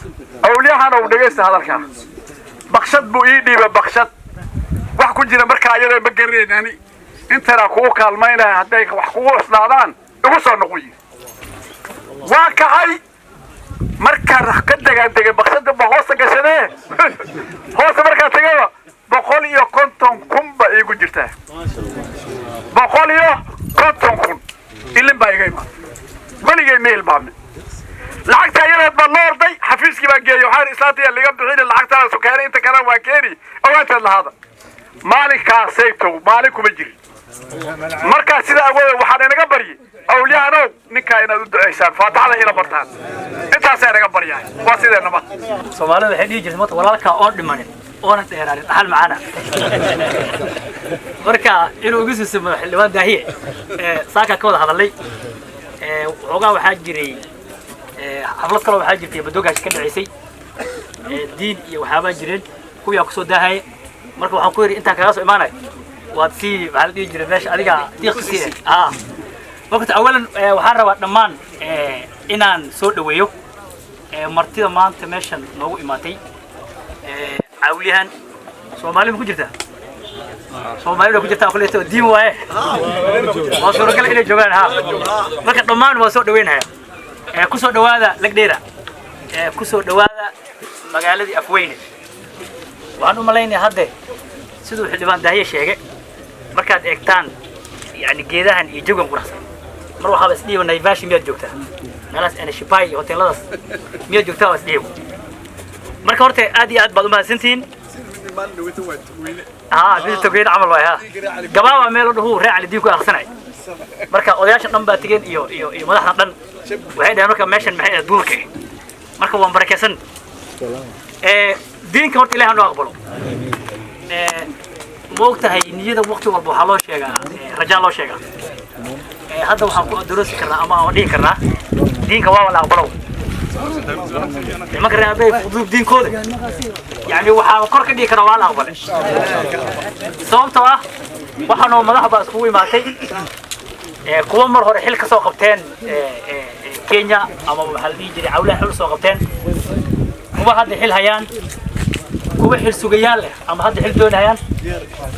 أولياء أنا ودقيست هذا الكلام بخشد بو إيدي ببخشد wax ku jira marka ayada ma gareenani intana ku kaalmayna haday wax ku isnaadaan ugu soo noqoy waa kacay marka ka degay baqsada hoosta gashanee hoosta marka tagay 150 kumba igu jirtaa 150 kun ilin baa igay maligay meel baamne lacagta ayada ba noorday xafiiskii baa geeyo waxaan islaatiya laga bixin lacagta soo keenay inta kale waa keeni awaanta lahada مالك سيتو مالك ومجري مركز سيدا أقول وحنا نقبري أولياء أنا نكاينا ضد عيسان فاتحنا إلى برتان أنت سيدا نقبري واسيدا نبات سومالي الحين يجي الموت ولا لك أورد ماني أنا تهران الحال معنا مركا إنه جزء سمح اللي ما ده هي ساكا كودا هذا اللي وعقا وحاجري حفلت كلام حاجري بدوقة شكل عيسي دين وحابا جرين هو يقصد ده هاي marka waxaan ku yiri inta kaga soo imaanay waad si waxa la dhigi jiray meesha adiga diiqsiin waqti awalan waxaan rabaa dhamaan inaan soo dhaweeyo martida maanta meeshan noogu imaatay awliyahan Soomaaliya ku jirta Soomaaliya ku jirta kuleeto diin waaye waa soo gal inay joogaan marka dhamaan waa soo dhaweenaya ku soo dhawaada lagdheera ku soo dhawaada magaaladii Afweyne waxaan u maleynaa hadda sidoo xildhibaan daahiye sheegay markaad eegtaan yani geedahan iyo jogan quraxsan mar waxa bas dhiibanay baashi miyaad joogtaa meelaas ana shibay hoteeladaas miyaad joogtaa was dhiibo marka horta aad iyo aad baad u mahadsantiin bidto geed camal waa gabaaba meel u dhaw raac diin ku akhsanay marka odayaasha dhan baa tigeen iyo madaxda dhan waxay dhahaan marka meeshan maxay duulka marka waan barakeysan دينك ورت إلهنا أقبله موقتها نيجي وقت والبو حلو شيء رجال الله شيء هذا وحنا دروس كرنا أما ودين كرنا دينك ولا أقبله ما كرنا بيه فضول دين كود يعني وحنا كرك دين كرنا ولا أقبله صومتوا وحنا مذهب أسبوعي ما تي كل مرة هو حيل كسوقتين كينيا أما محل يجري عوله حيل سوقتين هو هذا حيل هيان kuwa xil sugayaan leh ama hadda xil doonayaan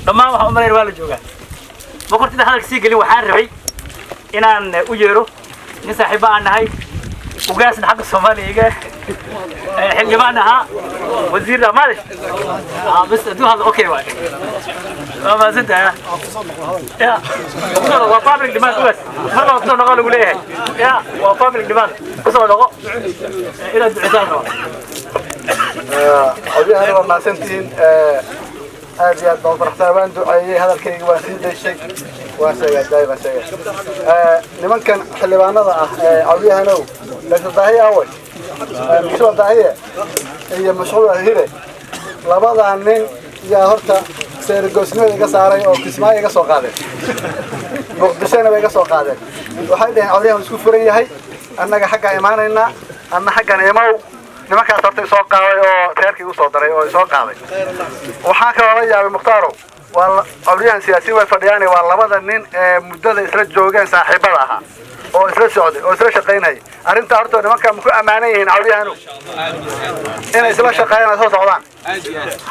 dhamaan waxa umaleeyay waa la joogaa ma qortida hadalka si galin waxaan rabay inaan u yeero nin saaxiib aan nahay ugaasna xagga Soomaaliga xildhibaan ahaa wasiir amaalish bas aduu hada okay waay ma santa ya waa public demand ugaas marka soo noqo lagu leeyahay ya waa public demand soo noqo ila ducisaan أولياء أنا ما سنتين هذه الدور حسابان دعائي هذا الكلام واسيد الشيء واسيد دايما سيد لمن كان حلبان هذا أولياء أنا ليس ضاهية أول مشروع ضاهية هي مشروع هيرة لبعض عنين يا هرتا سير الجسمية يقصاري أو كسماء يقصو قادر مقدسين يقصو قادر وحيد أولياء مسكوف فرية هاي أنك حق إيماننا أن حق إيمانه nimankaas horta soo qaaday oo reerkii u soo daray oo soo qaaday waxa kale oo yaabay muxtaaro waa awliyan siyaasi way fadhiyaan waa labada nin ee muddada isla joogeen saaxiibada ahaa oo isla socday oo isla shaqeynay arinta horta nimanka ma ku amaanan yihiin awliyanu inay isla shaqeeyaan soo socdaan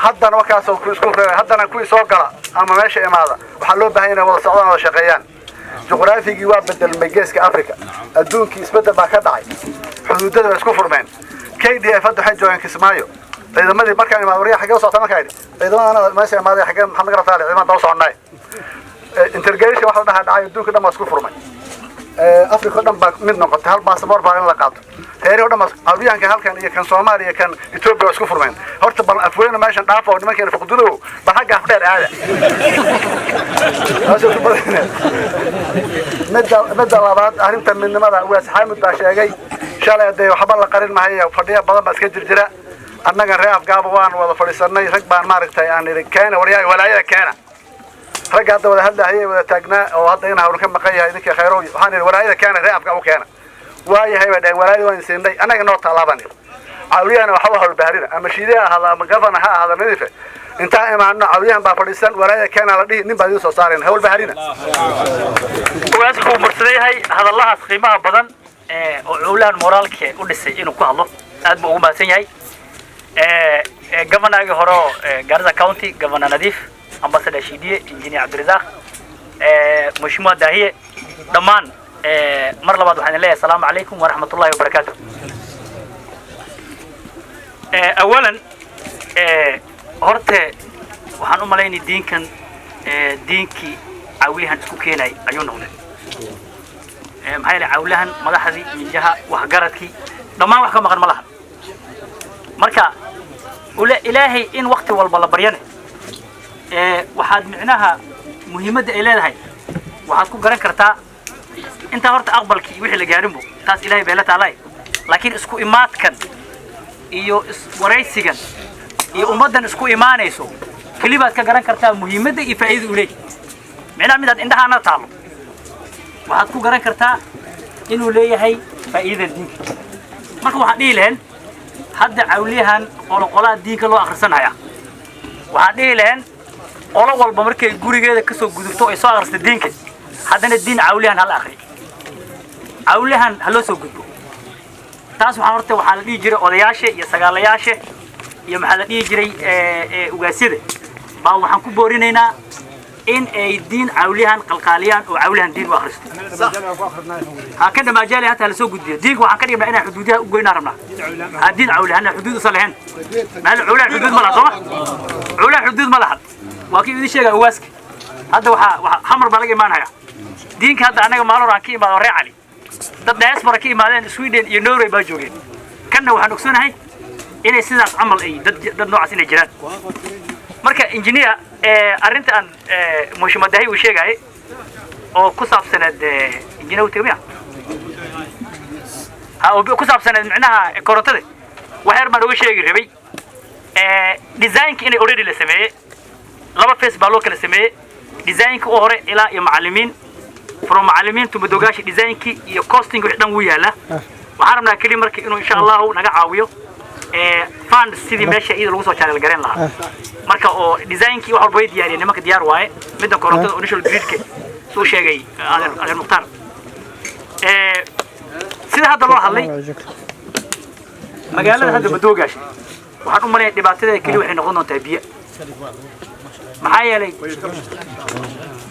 haddana wakaas oo isku reebay haddana kuwii soo gala ama meesha imaada waxa loo baahan yahay wada socdaan oo shaqeeyaan juqraafigii waa bedelmay geeska Afrika adduunkii isbedel baa ka dhacay xuduudada isku furmeen KDF hadda waxay joogaan Kismaayo ciidamadii markaan imaad wariya xagee u socota markaa yidhi ciidamada meesha imaaday xagee maxaad naga rabtaa ciidamada daba soconnaay intergation waxa la dhahaa dhacay adduunka dhan baa isku furmay africa dhan baa mid noqotay hal baasaboor baa in la qaato reeri oo dhan baa awliyaanka halkan iyo kan Soomaaliya kan Ethiopia isku furmeen horta bal afweena meeshan dhaaf oo nimankeena faqdudo bal xagga afdheer aada taasoo ku badan mid labaad arrinta midnimada waa saxaamud baa sheegay shalay day waxba la qarin maayo fadhiya badan baa iska jirjira annaga reef gaabo waan wada fadhiisanay rag baan maaragtay aan idin keena wariyaha walaayada keena rag hadda wada hadlaayay wada taagnaa oo hadda in hawr ka maqan yahay idinka khayro waxaan idin walaayada keena reefka u keena waayahay baa walaayada waan siinay annaga noo talaaban awliyana waxa hawl baarina ama shiidaa ahada ama gafana ha ahada nadiif inta imaano awliyan baa fadhiisan walaayada keena la dhigi nin baa idin soo saareen hawl baarina waasku marsaday hadalahaas qiimaha badan oo cawlaan moraalka u dhisay inuu ku hadlo aad buu ugu maasan yahay governorga hore Garissa County Governor Nadiif Ambassador Shidiye Engineer Abdirazaq Mheshimiwa Dahiye dhamaan mar labaad waxaan leeyahay assalaamu calaykum wa rahmatullahi wa barakaatuh awalan horta waxaan u malaynay diinkan diinkii cawlihan isku keenay ayuu noqday maxay la cawlahan madaxdii minjaha wax garadkii dhamaan wax ka maqan ma laha marka ilaahay in waqti walba la baryane waxaad micnaha muhiimadda ay leedahay waxaad ku garan kartaa inta horta aqbalkii wixii la gaarinbo taas ilaahay bay la taalay laakiin isku imaadkan iyo waraysigan iyo ummadan isku imaanayso kalibaad ka garan kartaa muhiimadda iyo faa'iidada u leeyahay micnaha midaad indhahaana taalo waxaad ku garan kartaa inuu leeyahay faa'iidada diinka marka waxaan dhihi lahayn hadda cawliyahan qolqolaa diinka loo akhrisanaya waxaan dhihi lahayn qolo walba markay gurigeeda ka soo gudubto ay soo akhristo diinka haddana diin cawliyahan hal akhri cawliyahan ha loo soo gudbo taas waxaa horta waxaa la dhihi jiray odayaasha iyo sagaalayaasha iyo maxaa la dhihi jiray ugaasyada baa waxaan ku boorinaynaa in ay diin cawliyahan qalqaaliyaan oo cawliyahan diin u akhristo ha ka dhamaajaalay hataa la soo gudbiyo diinka waxaan ka dhignaa inaan xuduudaha u goynaa rabnaa ha diin cawliyahan xuduud usan lahayn maal cawliyahan xuduud ma laha sooma cawliyahan xuduud ma laha waa kii idin sheegaya ugaaska hadda waxaa xamar baa laga imaanaya diinka hadda anaga maalin aan ka imaado reer cali dad diaspora ka imaadeen Sweden iyo Norway baa joogeen kanna waxaan ogsoonahay inay sidaas camal ay dad noocaas inay jiraan marka engineer arrinta aan Mheshimiwa Dahiye uu sheegay oo ku saabsaneed engineer uu tagay oo ku saabsaneed macnaha korontada waxyar baan uga sheegi rabay design-ka inay already la sameeyay laba face baa loo kala sameeyay design-ka oo hore ilaa iyo macallimiin from macallimiin to madogaashi design-ki iyo costing wixii dhan wuu yaala waxaan rabnaa kali markii inuu insha Allah naga caawiyo fund sidii meesha iyada lagu soo channel gareyn lahaa marka oo design-ki wax walba way diyaariyeen nimanka diyaar waaye midda korontada initial grid-ka soo sheegay Adeer Mukhtaar sida hadda loo hadlay magaalada hadda madogaashi waxaan u maleeyaa dhibaatada kali waxay noqon doontaa biyo maxaa yeelay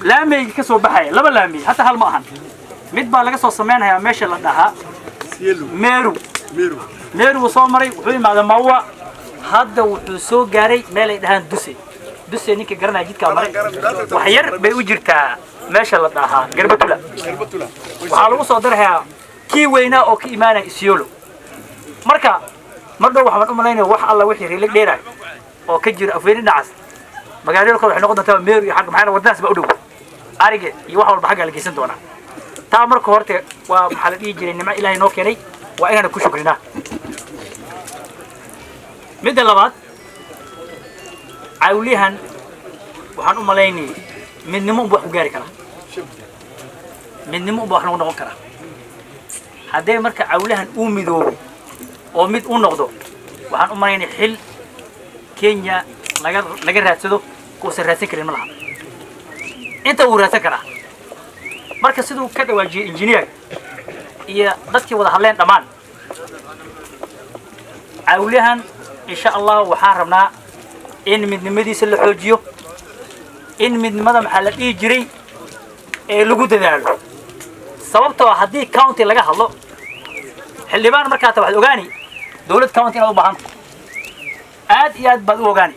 laamey ka soo baxay laba laamey hatta hal ma ahan mid baa laga soo sameeyay meesha la dhahaa meeru soo maray wuxuu imaaday Mawa hadda wuxuu soo gaaray meel ay dhahaan Duse ninka garanaa jidka maray wax yar bay u jirtaa meesha la dhahaa Garbatula waxa lagu soo dirayaa kii weynaa oo ka imaanay Isiolo marka marba waxaan u maleynayaa wax alla wixii rilig dheeray oo ka jira afweyn dhacas magaalada kale waxay noqon doontaa meeru iyo xaq maxay wadnaas ba u dhow ariga iyo wax walba xagga la geysan doona taa marka horte waa waxa la dhigi jiray nima Ilaahay noo keenay waa inaan ku shukrinaa midda labaad cawliyahan waxaan u malaynay midnimo wax u gaari kara midnimo wax lagu noqon kara haddii marka cawliyahan uu midoobo oo mid u noqdo waxaan u malaynay xil Kenya laga raadsado ku saraasan karin malaha inta uu raadsan karaa marka sidoo ka dhawaajiyay engineer iyo dadkii wada hadleen dhamaan cawliyahan insha Allah waxaan rabnaa in midnimadiisa la xoojiyo in midnimada maxaa la dhigi jiray ee lagu dadaalo sababtoo haddii county laga hadlo xildhibaan markaa waxaad ogaani dawlad county inaad u baahan aad iyo aad baad u ogaani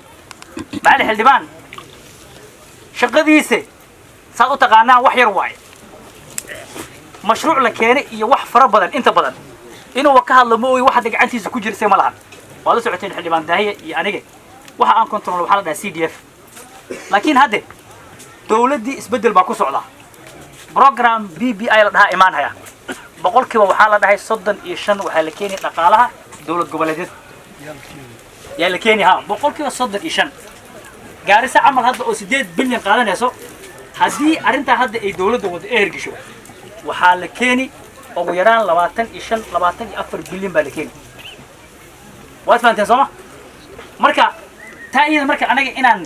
macali xildhibaan shaqadiisa saad u taqaanaan wax yar waaye mashruuc la keenay iyo wax fara badan inta badan inuu ka hadlo ma ooy wax hadda gacantiisa ku jirsay ma lahan waad la socoteen xildhibaan daahiye iyo aniga waxa aan control waxaa la dhahaa CDF laakiin hadde dawladdii isbeddel baa ku socda program BBI la dhahaa imaan haya boqolkiiba waxaa la dhahay 35 waxaa la keenay dhaqaalaha dawlad goboleedyada yaa la keenay ha boqolkiiba 35 gaarisa camal hadda oo 8 bilyan qaadanayso haddii arrintaa hadda ay dawladda wada eergisho waxaa la keeni ugu yaraan 24 bilyan baa la keeni waad fahanteen sooma marka taa iyada marka anaga inaan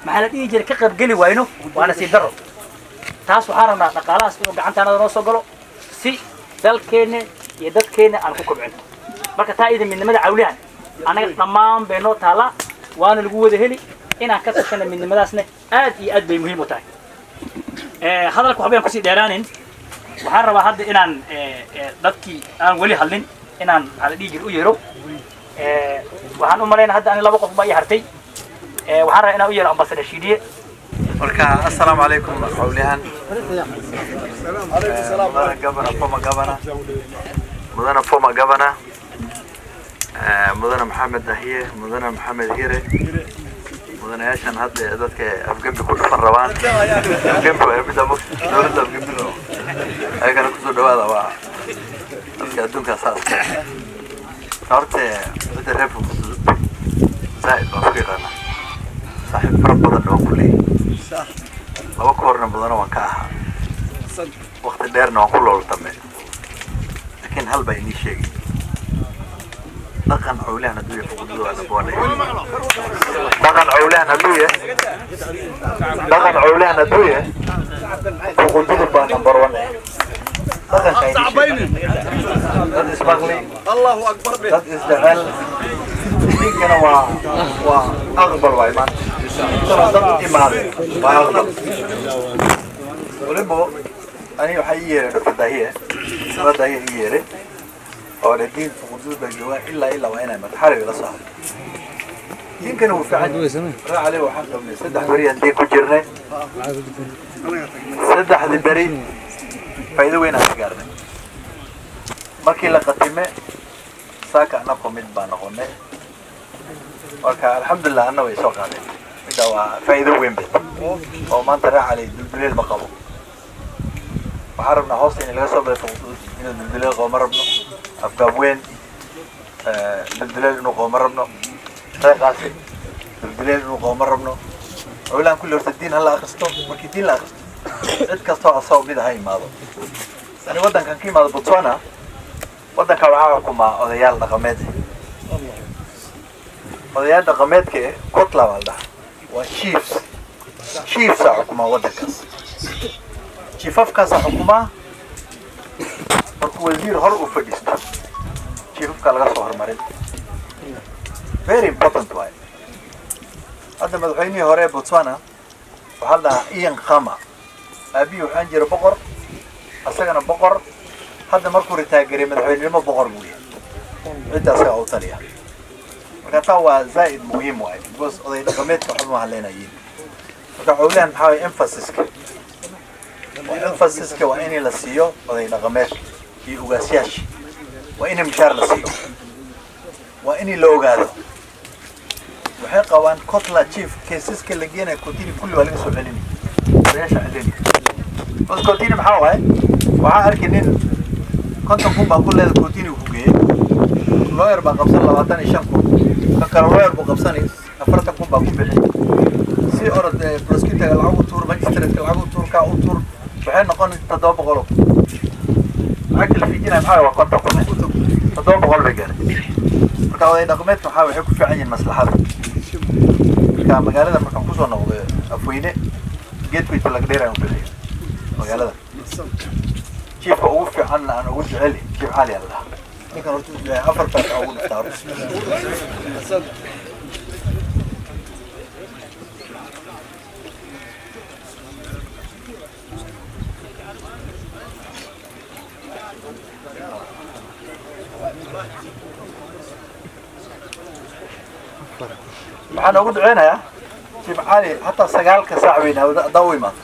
maxaa la dhihi jiray ka qaybgeli wayno waana sii daro taas waxaan rabnaa dhaqaalahaas inuu gacantaanada noo soo galo si dalkeena iyo dadkeena aan ku kobcino marka taa iyada midnimada cawliyahan anaga dhammaan bay noo taalaa waana lagu wada heli inaan ka tashana midnimadaasna aad iyo aad bay muhiim u tahay hadalka waxbaan kusii dheeraanin waxaan rabaa hadda inaan dadkii aan weli hadlin inaan maxaa la dhihi jiray u yeero waxaan u malaynaa hadda ani 2 qof baa ii hartay waxaan rabaa inaan u yeero ambassador Shidiye marka assalaamu calaykum qawliyahan mudana former governor mudana maxamed dahiye mudana maxamed hire mudanayaashan hadda dadka afgembi ku dhufan rabaan afgembi waa midda dowladda afgembi rabo ayagana kusoo dhawaada waa dadka adduunka saaska horta midda reer zaaid baan ku yaqaanaa saaxiib fara badan waan ku leeyahay 2 koorna badan waan ka ahaa waqti dheerna waan ku looltamay laakiin hal baa inii sheegay dhaqan cawlahan hadduu yahay fuqudadu waa dhaboonay dhaqan cawlahan hadduu yahay fuqudadu baa number 1 dhaqanka dad ismaqli Allahu akbar dad isdacel dinkana waa aqbal waay maanta dad imaadeen waa aqbal waliba ani waxay yeeray fadahiye ii yeeray oo diin fuqudadu baa jooga ilaa waa inay marxalad la soo dinkana uu fiican raacale waxaan qabnay 3 bari aan diin ku jirnay 3 bari faa'iido weyn aan gaarnay markii la qatime saaka anako mid baan noqonay marka alxamdulillah anna way soo qaadeen midda waa faa'iido weyn bay oo maanta raacale dulbileel ma qabo waxaan rabnaa hoosta in laga soo baxo inuu dulbileel qabo ma rabno afgaab weyn dulbileel inuu qabo ma rabno reeqaasi dulbileel inuu qabo ma rabno awlaan kulli horta diin hala akhristo markii diin la akhristo cid kastoo asoo mid aha imaado ani waddankan ka imaado Botswana waddanka waxaa xukumaa odayaal dhaqameed odayaal dhaqameedka kotla baa la dhahaa waa chiefs xukumaa waddankaas chiefafkaasa xukumaa markuu wasiir hor u fadhiisto chiefafka laga soo hormarin very important waay hadda madaxweynihii hore Botswana waxaa la dhahaa Ian Khama أبي وحنجر بقر أسجن بقر هذا مركور تاجري من حين ما بقر مويه عدة ساعة وطريقة وكتاوا زائد مهم وايد بس هذا دقمت كحلو علينا يين وكحولان حاول إنفاسيسك وإني لسيو هذا دقمت يوجسياش وإني مشار لسيو وإني لوجاده وحقا وان كتلة شيف كيسيسك اللي جينا كتير كل ولا سؤالين ليش عليني بس كوتيني محاوة وعارك إن كنت أقوم بقول له كوتيني وفوقيه لوير بقبض الله وطني شنكو فكر لوير بقبضني أفرت أقوم بقول به سي أرد بروسكيتا يلعبوا تور ماجستير يلعبوا تور كأو تور بحين نقول تداوب غلط أكل في جينا محاوة وقت أقوم تداوب غلط بجانب فكذا إذا قمت محاوة يحكوا في عين المصلحات كان مقالة ما كان كوسو نقول أفوينه جيت في القديرة وبليه مقالة كيف أوفي عنا أنا أقول علي كيف حالي الله لكن قلت أفرت أقول اختار waxaan ugu duceynayaa jiif cali hataa 9 saac weyn dawo imaad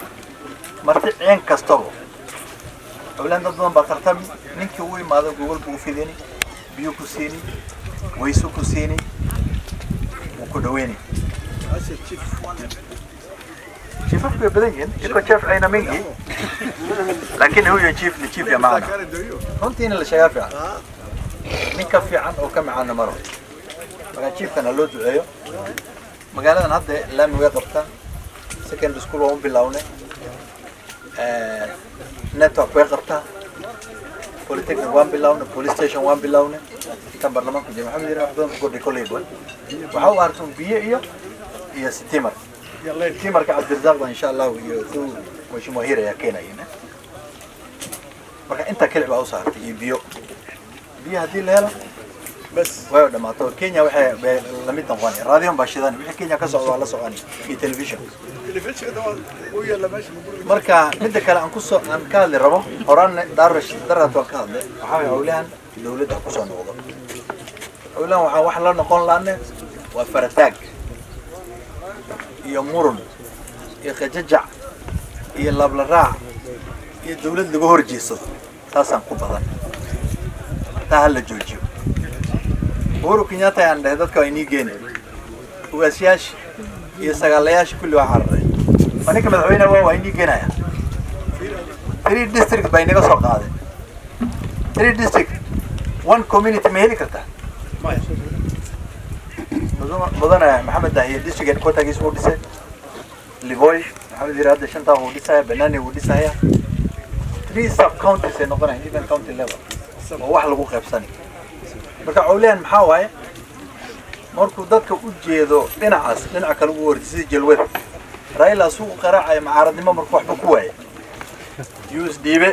marti ceen kastaba awlaan dad badan baa tartami ninkii uu imaado gobol buu fidini biyo ku siini waysu ku siini ku dhaweeni chief of bedengin iko chief ayna mingi laakiin huyo chief ya maana runtii la sheegaa fiican ninka fiican oo ka macaan maro marka chiefkana loo duceeyo magaaladan hadda laami way qabtaan secondary school oo bilawnay network way qabtaan polytechnic waan bilawnay police station waan bilawnay kan baarlamaanka jamac maxamed yiri waxdan ku godhay kolay waxa uu artun biyo iyo steamer steamer ka Cabdirzaaq insha Allah iyo soo mashimo hira ya keenayna marka inta kale baa u saartay biyo hadii la helo bas way dhamaato Kenya waxay la mid noqon raadiyo baashidan wixii Kenya ka socdo la socon iyo television marka midda kale aan ku soo aan ka hadli rabo horaan darato ka hadlay waxa awlaan dawladda ku soo noqdo awlaan waxa wax la noqon laana waa farataag iyo murun iyo qajajac iyo labla raac iyo dawlad lagu horjeeso taasaan ku badan taa la joojiyo Uhuru Kenyatta aan dadka ay niigeen ugaasiyaash iyo sagaalayaasha kulli waxa xarray aniga madaxweynaha waa ay niigeenaya 3 district bay naga soo qaaday 3 district one community ma heli kartaa mudana Maxamed Dahiye district ko tagis uu dhisay Livoy maxamed yiraahdo shanta uu dhisay Banani uu dhisay 3 sub counties ee noqonay even county level oo wax lagu qaybsanay marka awlaan maxaa waaye markuu dadka u jeedo dhinaca kale ugu wartisay jalwada Raila suuq qaraacay macaaradnimo markuu waxba ku waayay USDB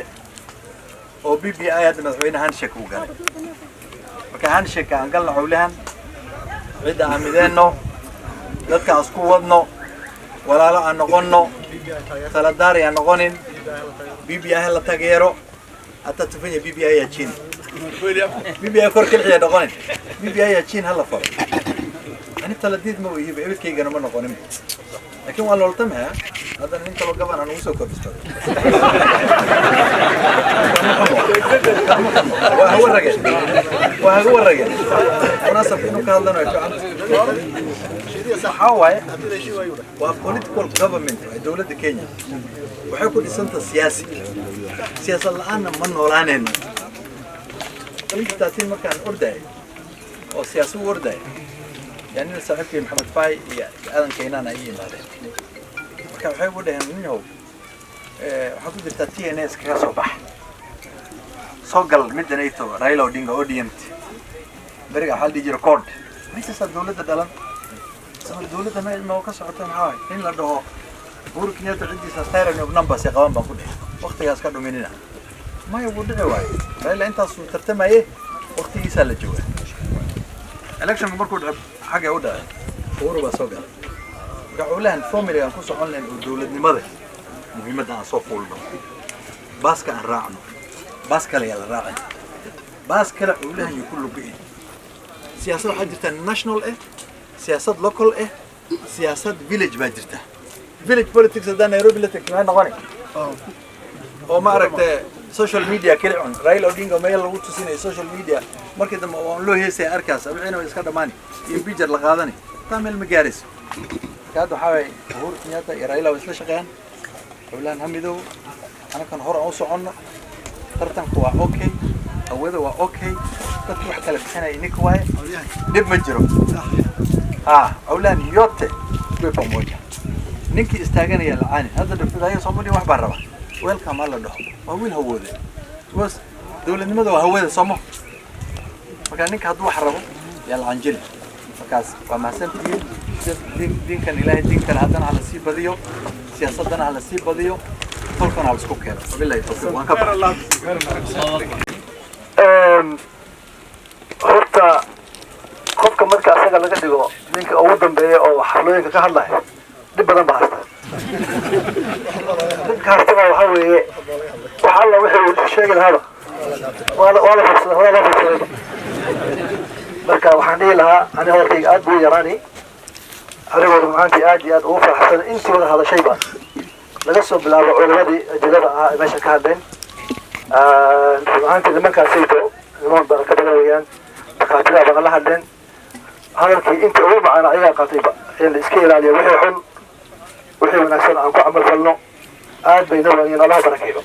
oo BBI hadda madaxweyne handshake uu galay marka handshake aan galno awlaan cid aamideeno dadka isku wadno walaalo aan noqono taladaar aan noqonin BBI la taageero hatta tufanya BBI ya China BBI korkil xiya noqonin BBI ya China hala faro ani taladid ma weeyay beebkeygana ma noqonin laakiin waa loltamaha hadda ninka loo gaban aan ugu soo kordhisto waa hagu waragay munasab inuu ka hadlano حواي وpolitical government دولة كينيا وحكوا لسنة سياسي سياسة الآن من نورانين أنت تأتين مكان أرداي أو سياسة أرداي يعني صاحبي محمد فاي أنا كينانا أي ماله كان حيقول له إنه حكوا لتأتي ناس كصباح صقل مدنيتو رايلا ودينغ أودينت برجع حال ديجي ريكورد ليس الدولة دلنا الدولة ما هو كسرتها معاي إن لا ده Uhuru Kenyatta عندي سستير إنه بنبى سيقام بقوله وقت ياسكر مننا ما يقول ده واي رايلا أنت صرت ما إيه وقت يسال الجوا election مركود حاجة وده Uhuru بسوقه قاعولان فاميلي أنكوس عنلن الدولة نماذج مهمة عن صوف فولبا بس كان راعنا بس كلا يلا راعنا بس كلا أولها يكون بإيه سياسة حاجة national إيه سياسة local إيه سياسة village باجرته village politics ده نيروبي اللي تكلمنا غني وما عرفت social media كله عن رايلا أودينغا ما يلا وتو سين social media مركز ما له هي سي أركاس أبغينا ويسكت ماني يبيجر لغادني تعمل مجارس كادو حاوي Uhuru Kenyatta رايلا ويسلا شقيان أولان هميدو أنا كان هور أوسع عنه ترتن كوا أوكي أوذا وا أوكي تطلع كلام سنة إنك واي نب مجرو أولان يوتة بيبقى موجة نينكي استاجنا يا لعاني هذا الفداية صمودي واحد برا ويلكم على ده وين هو ذا بس دولة نمذا وهو ذا صمو فكان نينك هذا واحد ربع يا العنجل فكاس فما سنتين دين كان إلهي دين كان هذا على السيب بديو سياستنا على السيب بديو طلقنا على السكوب كذا بالله يتصل وانكبر الله horta qofka marka asaga laga dhigo ninka ugu dambeeya oo xaflooyinka ka hadlaya dib badan baa haysta dibka haystana waxa weeye waxa alla wixii sheegi lahaaba waa la fursaday marka waxaan dhihi lahaa ani hadalkayga aad buu yaraani anigoo rumaantii aad iyo aad ugu faraxsan intii wada hadashayba laga soo bilaabo culamadii adilada ahaa ee meesha ka hadleen rumaantii nimankaasayto niman baraka badan weeyaan dhakhaatiraa badan la hadleen hadalkii intii ugu macana ayagaa qaatayba in la iska ilaaliyo wixii xun wixii wanaagsan aan ku camal falno aad bay noo waaniyeen allah barakeeyo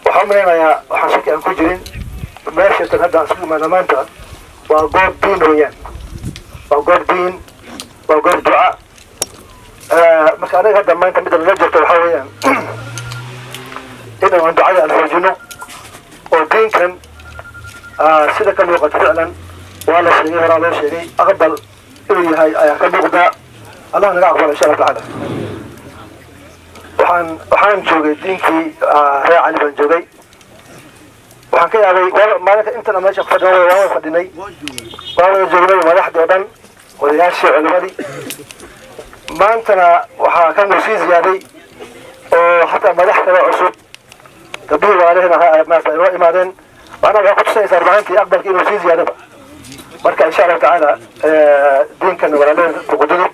waxaan malaynayaa waxaan shaki aan ku jirin meeshatan hadda aan isugu imaana maanta waa goob diin weeyaan waa goob diin waa goob duca marka anaga hadda maanta midda nala jirto waxaa weeyaan inaan ducada aan xoojino oo diinkan sida ka muuqato ficlan waa la sheegay horaa loo sheegay aqbal inuu yahay ayaa ka muuqdaa allah naga aqbala insha allah tacaala waxaan joogay diinkii reer cali baan joogay waxaan ka yaabay maalinka intana meesha kufadhina waan wada fadhinay waan wada joognay madaxdii oo dhan odayaashii culimadii maantana waxaa kan sii ziyaaday oo hataa madax kale cusub gabdhihii walaalihina maarata inoo imaadeen maana waxay kutusinaysaa rumaantii aqbalka inuu sii ziyaadaba marka insha allahu tacaala diinkan walaalihina tuqududub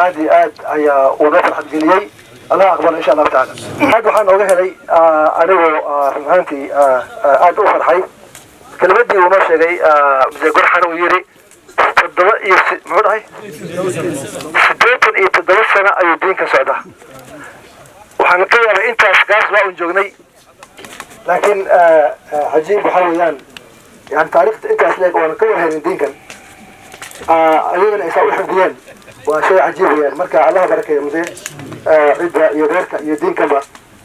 aad iyo aad ayaa uu noo farxad geliyey allah aqbala insha allahu tacaala aad waxaan ooga helay anigoo rumaantii aad u farxay kelimadii uu noo sheegay muse gurxan uu yidhi muxuu dhahay 87 sano ayuu diinka socdaa waxaan ka yaabay intaas gaas waa un joognay laakiin cajiib waxaa weeyaan yani taariikhda intaas leeg oonan ka warhelin diinkan ayagana ay saa u xifdiyeen waa shay cajiib weeyaan marka allah barakeeyo muse cidda iyo reerka iyo diinkanba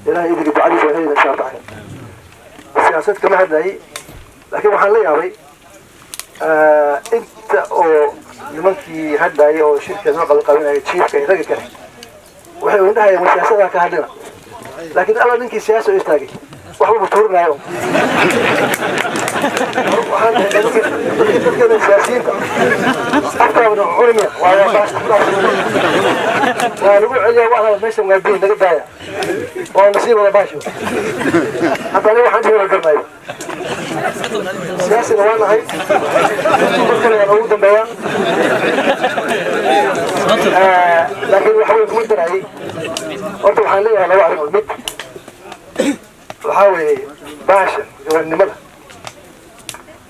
ilahay idiga ducadiisa waa helayna insha allah tacaala siyaasad kama hadlayay laakiin waxaan la yaabay inta oo nimankii hadlaayay oo shirka noo qalqabinaya jiifka iyo ragga kale waxay indhahayeen wa siyaasadaa ka hadlina laakiin alla ninkii siyaasa u istaagay waxba butuurinaayo dadkeena siyaasiyiinta afkaabana culimiya waa lagu celiya waa meeshan waa diin laga daaya waa nasiib wada baasho hadda aniga waxaan dhihi wala garnayo siyaasina waa nahay dadkana waa noogu dambeeyaa laakiin waxa wey kuma darayay horta waxaan leeyahay laba arrimood mid waxaa weeye baasha gabarnimada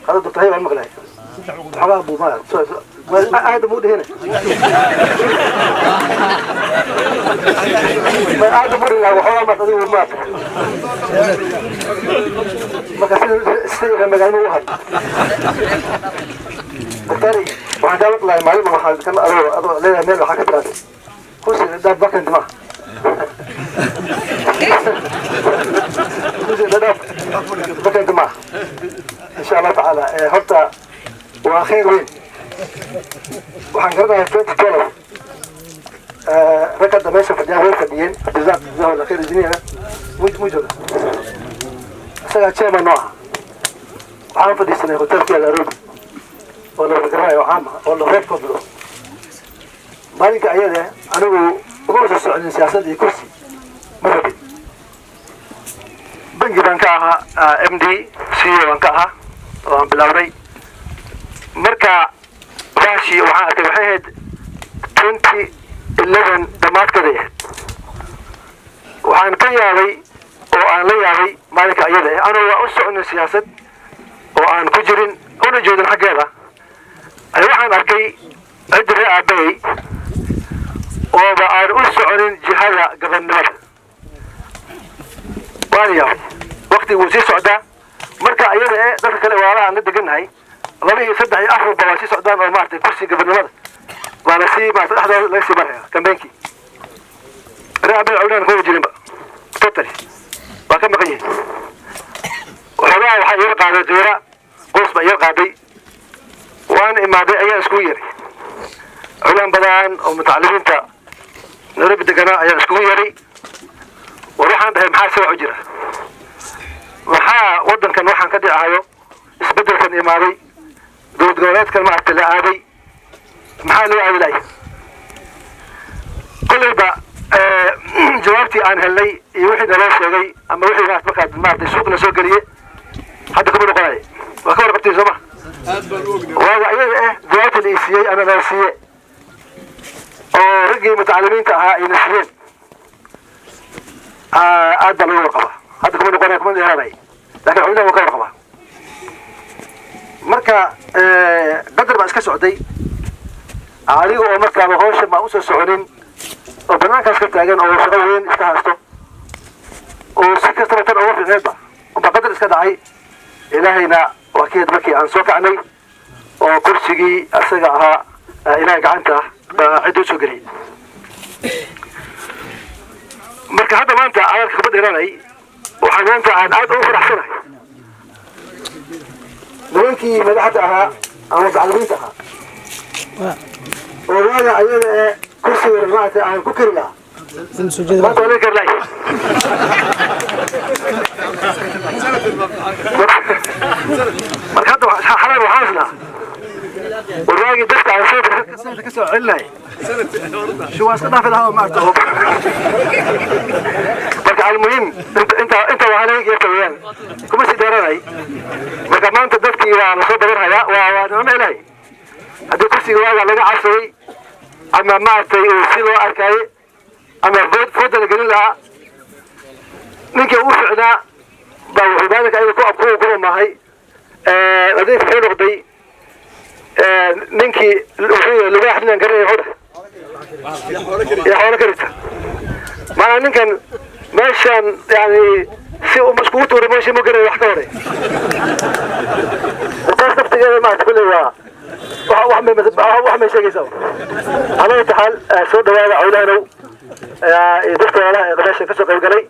hada doctor hay baan maqlahay xogaa buu aada buu dhihina aada buu dhihi waxoogaa maad adigu maad marka sida magaalma u had doctari waxaan kaa maqlahay maalin waxaa kan adoo leedahay meel waxaa ka tiraatay kursi daad bakandi ma بكنت معه إن شاء الله تعالى هبطة وخير وين وحنقرنا 2012 ركض ماشي في الجهة وين فديين جزاك الله خير الدنيا موجودة سنة شيء من نوعها عام فدي سنة هوتيل كي على روبي ولا بقراءة وعامة ولا غير قبله مالك أيده أنا وقوس السعودية السياسة دي كرسي مرة بي bangi baan ka ahaa md CEO baan ka ahaa waan bilowday marka baashii waxaan arkay waxay ahayd 2011 dhammaadkeeday ahayd waxaan ka yaabay oo aan la yaabay maalinka ayada anuu waa u soconay siyaasad oo aan ku jirin una jeedin xaggeeda waxaan arkay cidda reer aabbahay ooba aan u soconin jihada gabadhnimada waqti wuu sii socdaa marka ayada dadka kale waalaha aan la degannahay 2 iyo 3 iyo 4 baa sii socdaan oo maartay kursi gabadhnimada waana sii maartay dhexdooda laga sii maraya kambeenkii raabay cawdaan ku jirinba totally waa ka maqan yihiin waxaa waxaa iga qaaday qiira qoys baa iga qaaday waan imaaday ayaa isku yiri culaan badan oo mutacalimiinta Nairobi deganaa ayaa isku yiri waxaan dhahay maxaa soo jira waxaa wadankan waxaan ka dhicayo isbedelkan imaaday dowlad goboleedkan maartay la aaday maxaa loo aaday kulliba jawaabtii aan helnay iyo wixii naloo sheegay ama wixii markaad maartay suuq la soo geliyay hadda kuma noqonay waa ka warqabtay soo ma waaga iyaga ah jawaabta la siiyey ama la siiyey oo raggii mutacalimiinta ahaa ay la siiyeen aad baa laga warqabaa hadda kuma noqonaya kuma dheeraanay laakiin xubnaha waa ka warqabaa marka qadar baa iska socday adiga oo markaaba hawsha baa usoo soconin oo banaankaas ka taagan oo shaqo weyn iska haysto oo si kastaba tan uga fiicneedba unbaa qadar iska dhacay ilaahayna waa keed markii aan soo kacnay oo kursigii asaga ahaa ilaahay gacanta baa cidda usoo geliyay marka hadda maanta hadalka kama dheeranay waxaa maanta aan aad ugu faraxsanahay nimankii madaxda ahaa ama mutacalimiinta ahaa oo waaga ayaga ee kursiga maaragtay aan ku kari lahaa maanta waa laga kari lahay marka hadda xalaan waxaan islaa warwaagii dadka aan sanadka ka soo celinay شو اسكت في الهواء ما ارتهب marka almuhim inta waxaan iga yeertayaan kuma si dheeranay marka maanta dadkii waa la soo dabarhaya waa nima ilaahay haddii kursiga waaga laga cabsaday ama maaragtay si loo arkay ama fooda la gelin lahaa ninkii ugu ficnaa baa wuxuu maalinka ayaga ku abkuwa kuma maahay adeeg wuxuu noqday ninkii lugaax ninaan garanaya hore يا حوالي كريتا ما نكن ماشان يعني شيء مسكوت ولا ماشي مو قريب يحكوري وقاس نفتي ما تقول لي واحد ما شيء يسوي على الحال سود هذا عولانو دكتور ولا قداش كسر قلقلي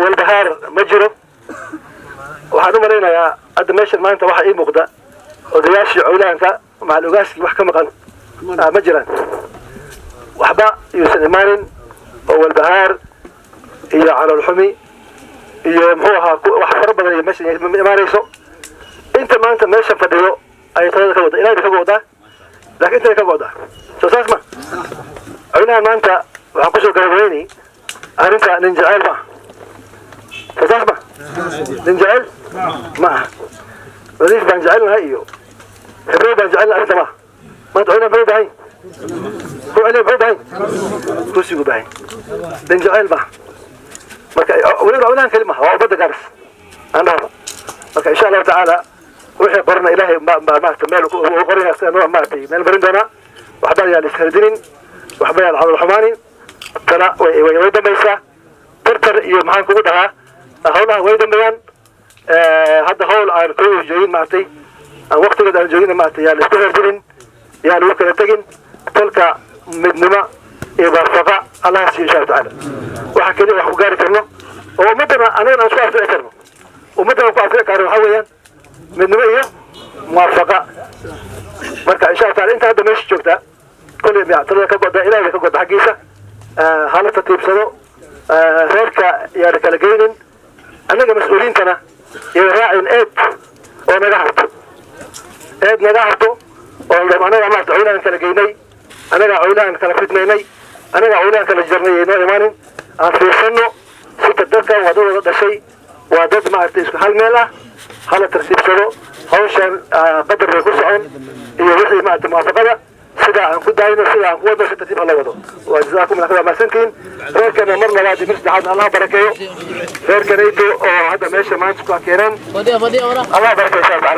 والبهار مجرب وحنا مرينا يا قد ماشي ما انت واحد اي مقدا ودياش عولانك مع الوقاس المحكمه قال مجرا وحبا يوسف إيمان أو البهار هي على الحمي هي محوها وحفر بدل يمشي إيمانيسو أنت ما أنت ماشي فديو أي طريقة كودا إلى بكودا لكن أنت كودا شو اسمع عنا ما أنت عقوشو كربيني أنت ننجعل ما شو اسمع ننجعل ما وليش بنجعلنا هيو حبيبي بنجعلنا أنت ما ما تعينا بعيد هاي هو عليه بعيد هاي كوسي بعيد بنجعل بقى ولا ولا كلمة هو بدأ جالس أنا إن شاء الله تعالى وحي قرنا إلهي ما تمال وقرنا سنة ما تي من برندنا وحبايا الإسكندرين وحبايا العبد الرحماني ترى ويدا ميسا ترتر يوم كودها هؤلاء ويدا ميان هذا هول عن كل جوين معتي وقت كده الجوين معتي يا الإسكندرين يا الوقت التجن تلك مدنما إذا صفاء الله سبحانه وتعالى وحكينا وحكاري كرنا ومدنا أنا أشوف في كرنا ومدنا أشوف في كرنا حويا مدنما إيه موافقة مركا إن شاء الله تعالى أنت هذا مش شفته كل يوم يعترض كقعد إلى كقعد حقيسة حالة تطيب سنو غيرك يا رجالين أنا مسؤولين كنا يراعي الإيد ونجحت إيد نجحته أنا عملت عيلان كلا جيني أنا عيلان كلا فتنيني أنا عيلان كلا جرني إيمان في سنة ستة دقة وهذول هذا شيء وهذا ما أرتيش هل ماله هل ترتيب سنة هوشان قدر يقص عن يوحي ما أتمافقنا سدا عن كل داينا سدا عن قوة ستة تجيب الله وضو وجزاكم الله خير ما سنتين غير كان مرنا بعد مش دعاد الله بركيه غير كان يدو هذا ماشي ما نسكوا كيران الله بركيه